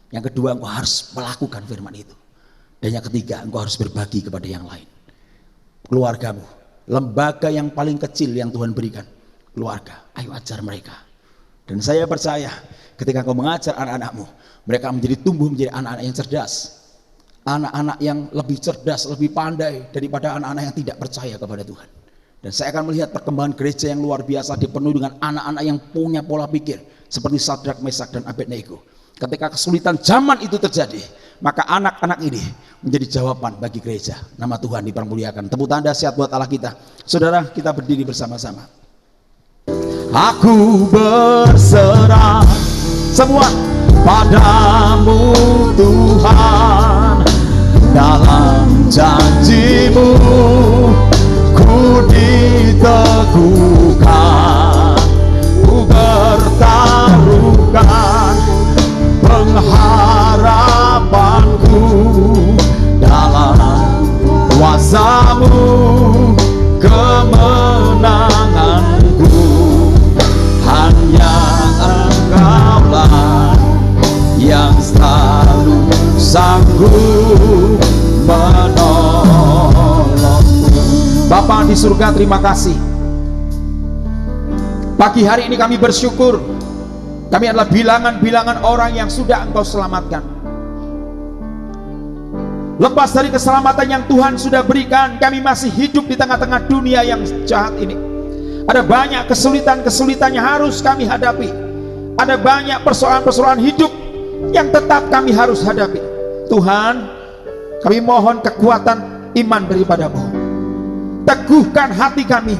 Speaker 2: Yang kedua, engkau harus melakukan firman itu. Dan yang ketiga, engkau harus berbagi kepada yang lain. Keluargamu, lembaga yang paling kecil yang Tuhan berikan, keluarga, ayo ajar mereka. Dan saya percaya ketika engkau mengajar anak-anakmu, mereka tumbuh menjadi anak-anak yang cerdas, anak-anak yang lebih cerdas, lebih pandai daripada anak-anak yang tidak percaya kepada Tuhan. Dan saya akan melihat perkembangan gereja yang luar biasa, dipenuhi dengan anak-anak yang punya pola pikir seperti Sadrak, Mesak, dan Abednego. Ketika kesulitan zaman itu terjadi, maka anak-anak ini menjadi jawaban bagi gereja. Nama Tuhan dipermuliakan. Tepuk tangan dahsyat buat Allah kita. Saudara, kita berdiri bersama-sama. Aku berserah semua padamu Tuhan, dalam janji-Mu ku diteguhkan, ku bertaruhkan pengharapanku dalam kuasa-Mu, kemenanganku hanya Engkaulah yang selalu sanggup menolongku. Bapa di surga, terima kasih. Pagi hari ini kami bersyukur. Kami adalah bilangan-bilangan orang yang sudah Engkau selamatkan. Lepas dari keselamatan yang Tuhan sudah berikan, kami masih hidup di tengah-tengah dunia yang jahat ini. Ada banyak kesulitan-kesulitan yang harus kami hadapi. ada banyak persoalan-persoalan hidup yang tetap kami harus hadapi. Tuhan, kami mohon kekuatan iman daripada-Mu. Teguhkan hati kami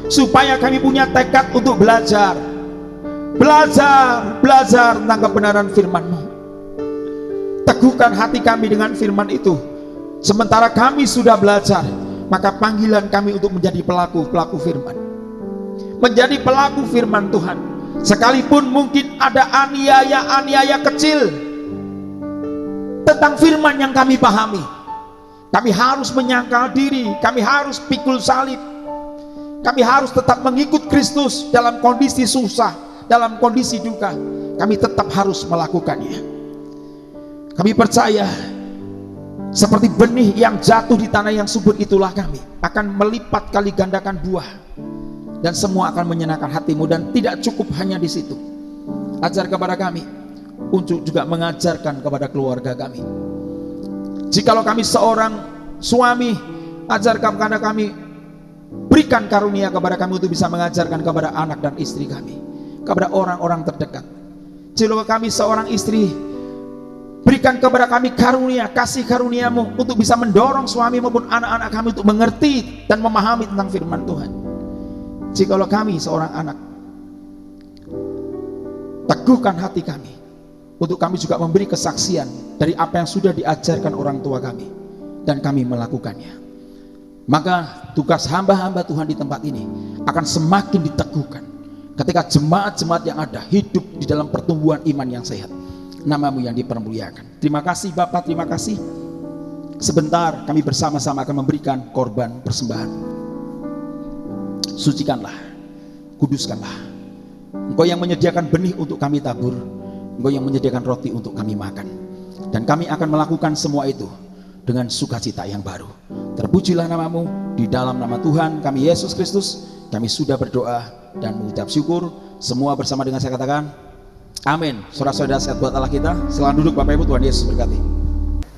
Speaker 2: supaya kami punya tekad untuk belajar tentang kebenaran firman-Mu. Teguhkan hati kami dengan firman itu. Sementara kami sudah belajar, maka panggilan kami untuk menjadi pelaku firman. Menjadi pelaku firman Tuhan. Sekalipun mungkin ada aniaya kecil tentang firman yang kami pahami, kami harus menyangkal diri, kami harus pikul salib, kami harus tetap mengikut Kristus dalam kondisi susah, dalam kondisi duka. Kami tetap harus melakukannya. Kami percaya seperti benih yang jatuh di tanah yang subur, itulah kami akan melipat kali gandakan buah, dan semua akan menyenangkan hati-Mu. Dan tidak cukup hanya di situ, ajar kepada kami untuk juga mengajarkan kepada keluarga kami. Jikalau kami seorang suami, ajar kepada kami, berikan karunia kepada kami untuk bisa mengajarkan kepada anak dan istri kami, kepada orang-orang terdekat. Jikalau kami seorang istri, berikan kepada kami karunia, kasih karunia-Mu untuk bisa mendorong suami maupun anak-anak kami untuk mengerti dan memahami tentang firman Tuhan. Jikalau kami seorang anak, teguhkan hati kami untuk kami juga memberi kesaksian dari apa yang sudah diajarkan orang tua kami, dan kami melakukannya. Maka tugas hamba-hamba Tuhan di tempat ini akan semakin diteguhkan ketika jemaat-jemaat yang ada hidup di dalam pertumbuhan iman yang sehat. Nama-Mu yang dipermuliakan. Terima kasih Bapak, terima kasih. Sebentar kami bersama-sama akan memberikan korban persembahan. Sucikanlah, kuduskanlah. Engkau yang menyediakan benih untuk kami tabur, Engkau yang menyediakan roti untuk kami makan. Dan kami akan melakukan semua itu dengan sukacita yang baru. Terpujilah nama-Mu. Di dalam nama Tuhan kami Yesus Kristus, kami sudah berdoa dan mengucap syukur. Semua bersama dengan saya katakan amin. Saudara-saudara sehat buat Allah kita. Selamat duduk Bapak Ibu, Tuhan Yesus berkati.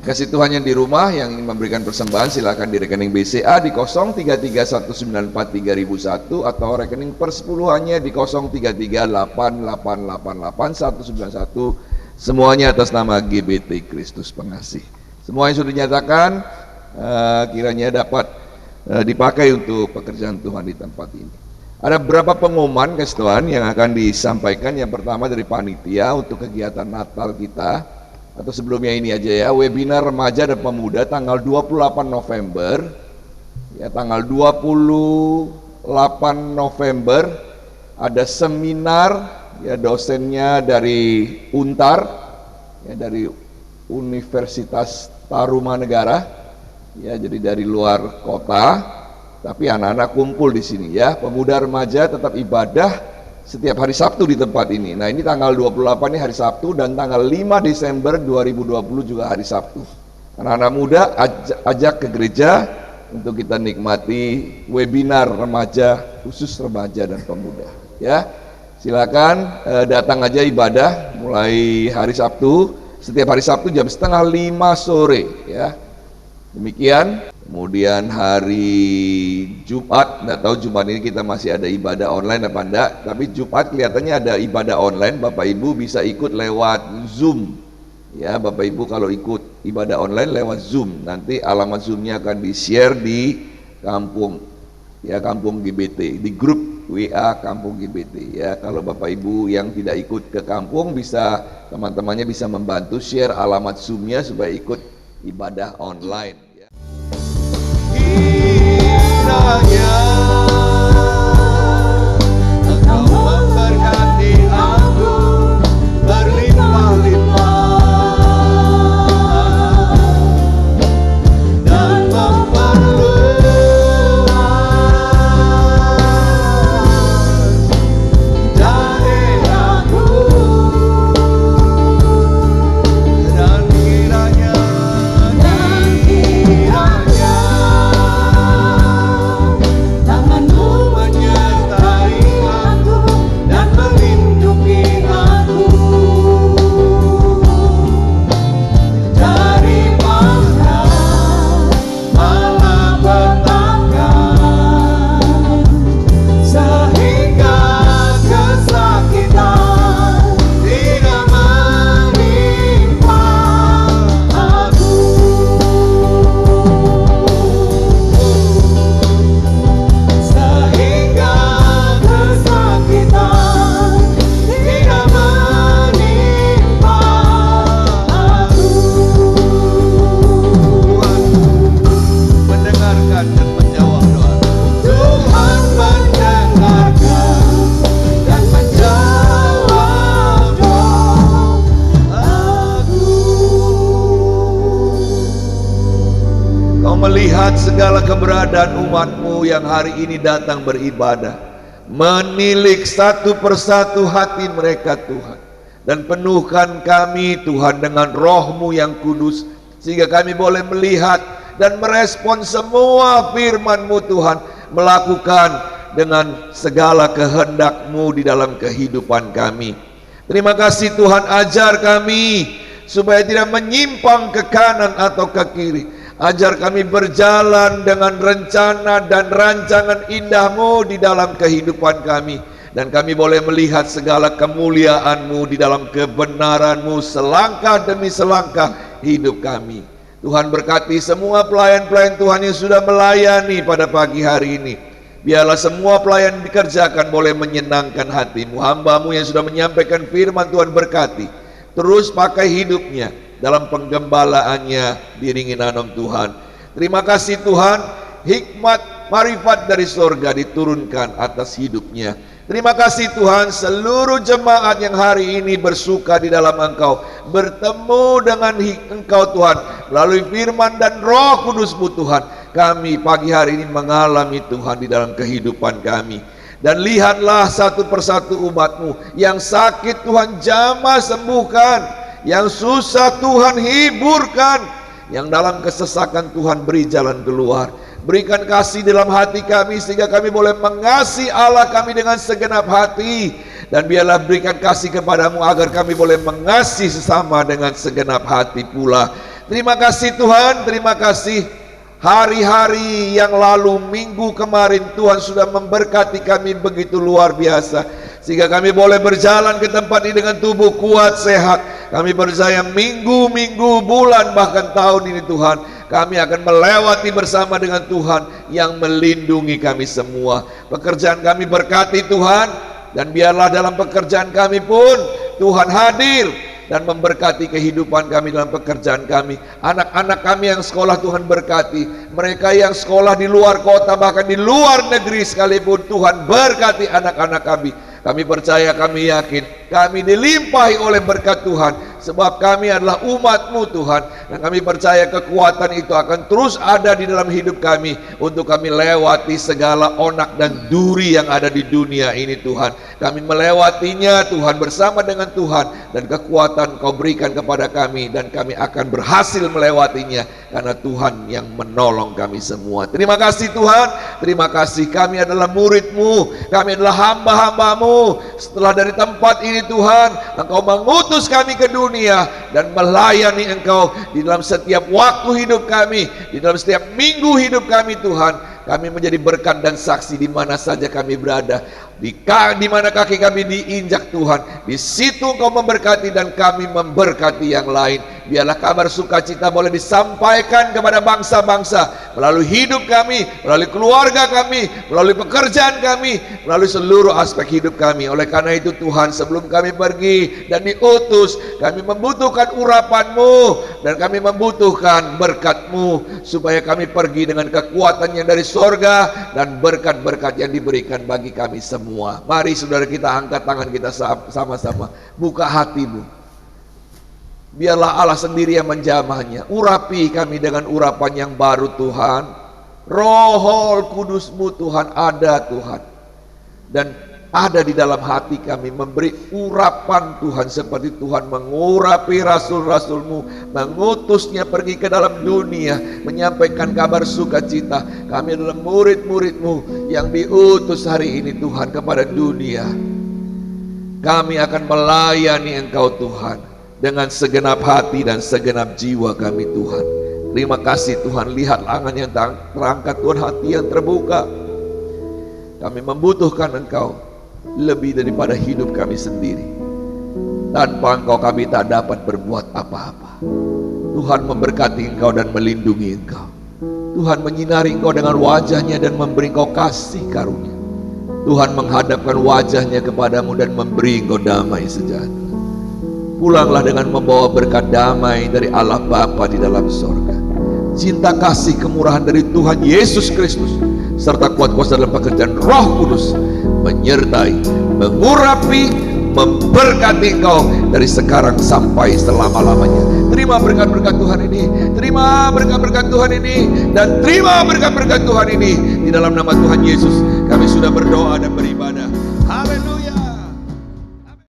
Speaker 3: Kasih Tuhan yang di rumah yang ingin memberikan persembahan, silakan di rekening BCA di 0331943001 atau rekening persepuluhannya di 0338888191. Semuanya atas nama GBT Kristus Pengasih. Semua yang sudah dinyatakan kiranya dapat dipakai untuk pekerjaan Tuhan di tempat ini. Ada beberapa pengumuman kasih Tuhan yang akan disampaikan. Yang pertama dari panitia untuk kegiatan Natal kita, atau sebelumnya ini aja ya, webinar remaja dan pemuda tanggal 28 November ya, tanggal 28 November ada seminar ya, dosennya dari Untar ya, dari Universitas Tarumanegara ya, jadi dari luar kota, tapi anak-anak kumpul di sini ya. Pemuda remaja tetap ibadah setiap hari Sabtu di tempat ini. Nah, ini tanggal 28 ini hari Sabtu, dan tanggal 5 Desember 2020 juga hari Sabtu. Anak-anak muda ajak ke gereja untuk kita nikmati webinar remaja, khusus remaja dan pemuda ya. Silakan datang aja ibadah mulai hari Sabtu, setiap hari Sabtu jam 4:30 sore ya. Demikian. Kemudian hari Jumat, nggak tahu Jumat ini kita masih ada ibadah online apa enggak, tapi Jumat kelihatannya ada ibadah online. Bapak Ibu bisa ikut lewat Zoom ya. Bapak Ibu kalau ikut ibadah online lewat Zoom, nanti alamat Zoomnya akan di-share di kampung ya, kampung GBT, di grup WA kampung GBT ya. Kalau Bapak Ibu yang tidak ikut ke kampung, bisa teman-temannya bisa membantu share alamat Zoomnya supaya ikut ibadah online. Kiranya Engkau memberkati aku berlimpah-limpah dan memperluas daerahku, dan kiranya melihat segala keberadaan umat-Mu yang hari ini datang beribadah, menilik satu persatu hati mereka Tuhan, dan penuhkan kami Tuhan dengan Roh-Mu yang kudus, sehingga kami boleh melihat dan merespon semua firman-Mu Tuhan, melakukan dengan segala kehendak-Mu di dalam kehidupan kami. Terima kasih Tuhan, ajar kami supaya tidak menyimpang ke kanan atau ke kiri. Ajar kami berjalan dengan rencana dan rancangan indah-Mu di dalam kehidupan kami, dan kami boleh melihat segala kemuliaan-Mu di dalam kebenaran-Mu selangkah demi selangkah hidup kami. Tuhan berkati semua pelayan-pelayan Tuhan yang sudah melayani pada pagi hari ini. Biarlah semua pelayan dikerjakan boleh menyenangkan hati-Mu. Hamba-Mu yang sudah menyampaikan firman Tuhan berkati, terus pakai hidupnya dalam penggembalaannya diiringi nanom Tuhan. Terima kasih Tuhan, hikmat marifat dari surga diturunkan atas hidupnya. Terima kasih Tuhan, seluruh jemaat yang hari ini bersuka di dalam Engkau, bertemu dengan Engkau Tuhan melalui firman dan Roh Kudus-Mu Tuhan. Kami pagi hari ini mengalami Tuhan di dalam kehidupan kami. Dan lihatlah satu persatu umat-Mu yang sakit Tuhan jamah sembuhkan, yang susah Tuhan hiburkan, yang dalam kesesakan Tuhan beri jalan keluar. Berikan kasih dalam hati kami sehingga kami boleh mengasihi Allah kami dengan segenap hati, dan biarlah berikan kasih kepadamu agar kami boleh mengasihi sesama dengan segenap hati pula. Terima kasih Tuhan, terima kasih. Hari-hari yang lalu, minggu kemarin Tuhan sudah memberkati kami begitu luar biasa, sehingga kami boleh berjalan ke tempat ini dengan tubuh kuat, sehat. Kami percaya minggu-minggu, bulan, bahkan tahun ini Tuhan, kami akan melewati bersama dengan Tuhan yang melindungi kami semua. Pekerjaan kami berkati Tuhan, dan biarlah dalam pekerjaan kami pun Tuhan hadir dan memberkati kehidupan kami dalam pekerjaan kami. Anak-anak kami yang sekolah Tuhan berkati. Mereka yang sekolah di luar kota, bahkan di luar negeri sekalipun, Tuhan berkati anak-anak kami. Kami percaya, kami yakin, kami dilimpahi oleh berkat Tuhan, sebab kami adalah umat-Mu Tuhan. Dan kami percaya kekuatan itu akan terus ada di dalam hidup kami, untuk kami lewati segala onak dan duri yang ada di dunia ini Tuhan. Kami melewatinya Tuhan bersama dengan Tuhan, dan kekuatan Kau berikan kepada kami, dan kami akan berhasil melewatinya karena Tuhan yang menolong kami semua. Terima kasih Tuhan, terima kasih. Kami adalah murid-Mu, kami adalah hamba-hamba-Mu. Setelah dari tempat ini Tuhan, Engkau mengutus kami ke dunia dan melayani Engkau di dalam setiap waktu hidup kami, di dalam setiap minggu hidup kami Tuhan. Kami menjadi berkat dan saksi di mana saja kami berada. Di mana kaki kami diinjak Tuhan, di situ Engkau memberkati dan kami memberkati yang lain. Biarlah kabar sukacita boleh disampaikan kepada bangsa-bangsa melalui hidup kami, melalui keluarga kami, melalui pekerjaan kami, melalui seluruh aspek hidup kami. Oleh karena itu Tuhan, sebelum kami pergi dan diutus, kami membutuhkan urapan-Mu, dan kami membutuhkan berkat-Mu, supaya kami pergi dengan kekuatan yang dari sorga dan berkat-berkat yang diberikan bagi kami semua. Mari saudara kita angkat tangan kita sama-sama, buka hatimu. Biarlah Allah sendiri yang menjamahnya. Urapi kami dengan urapan yang baru Tuhan. Roh Kudus-Mu Tuhan ada Tuhan, dan ada di dalam hati kami, memberi urapan Tuhan, seperti Tuhan mengurapi rasul-rasul-Mu, mengutusnya pergi ke dalam dunia menyampaikan kabar sukacita. Kami adalah murid-murid-Mu yang diutus hari ini Tuhan kepada dunia. Kami akan melayani Engkau Tuhan dengan segenap hati dan segenap jiwa kami Tuhan. Terima kasih Tuhan. Lihat tangan yang terangkat Tuhan, hati yang terbuka. Kami membutuhkan Engkau lebih daripada hidup kami sendiri. Tanpa Engkau kami tak dapat berbuat apa-apa. Tuhan memberkati Engkau dan melindungi Engkau. Tuhan menyinari Engkau dengan wajahnya dan memberi Engkau kasih karunia. Tuhan menghadapkan wajahnya kepadamu dan memberi Engkau damai sejahtera. Pulanglah dengan membawa berkat damai dari Allah Bapa di dalam sorga, cinta kasih kemurahan dari Tuhan Yesus Kristus, serta kuat kuasa dalam pekerjaan Roh Kudus menyertai, mengurapi, memberkati engkau dari sekarang sampai selama-lamanya. Terima berkat-berkat Tuhan ini, terima berkat-berkat Tuhan ini, dan terima berkat-berkat Tuhan ini. Di dalam nama Tuhan Yesus kami sudah berdoa dan beribadah.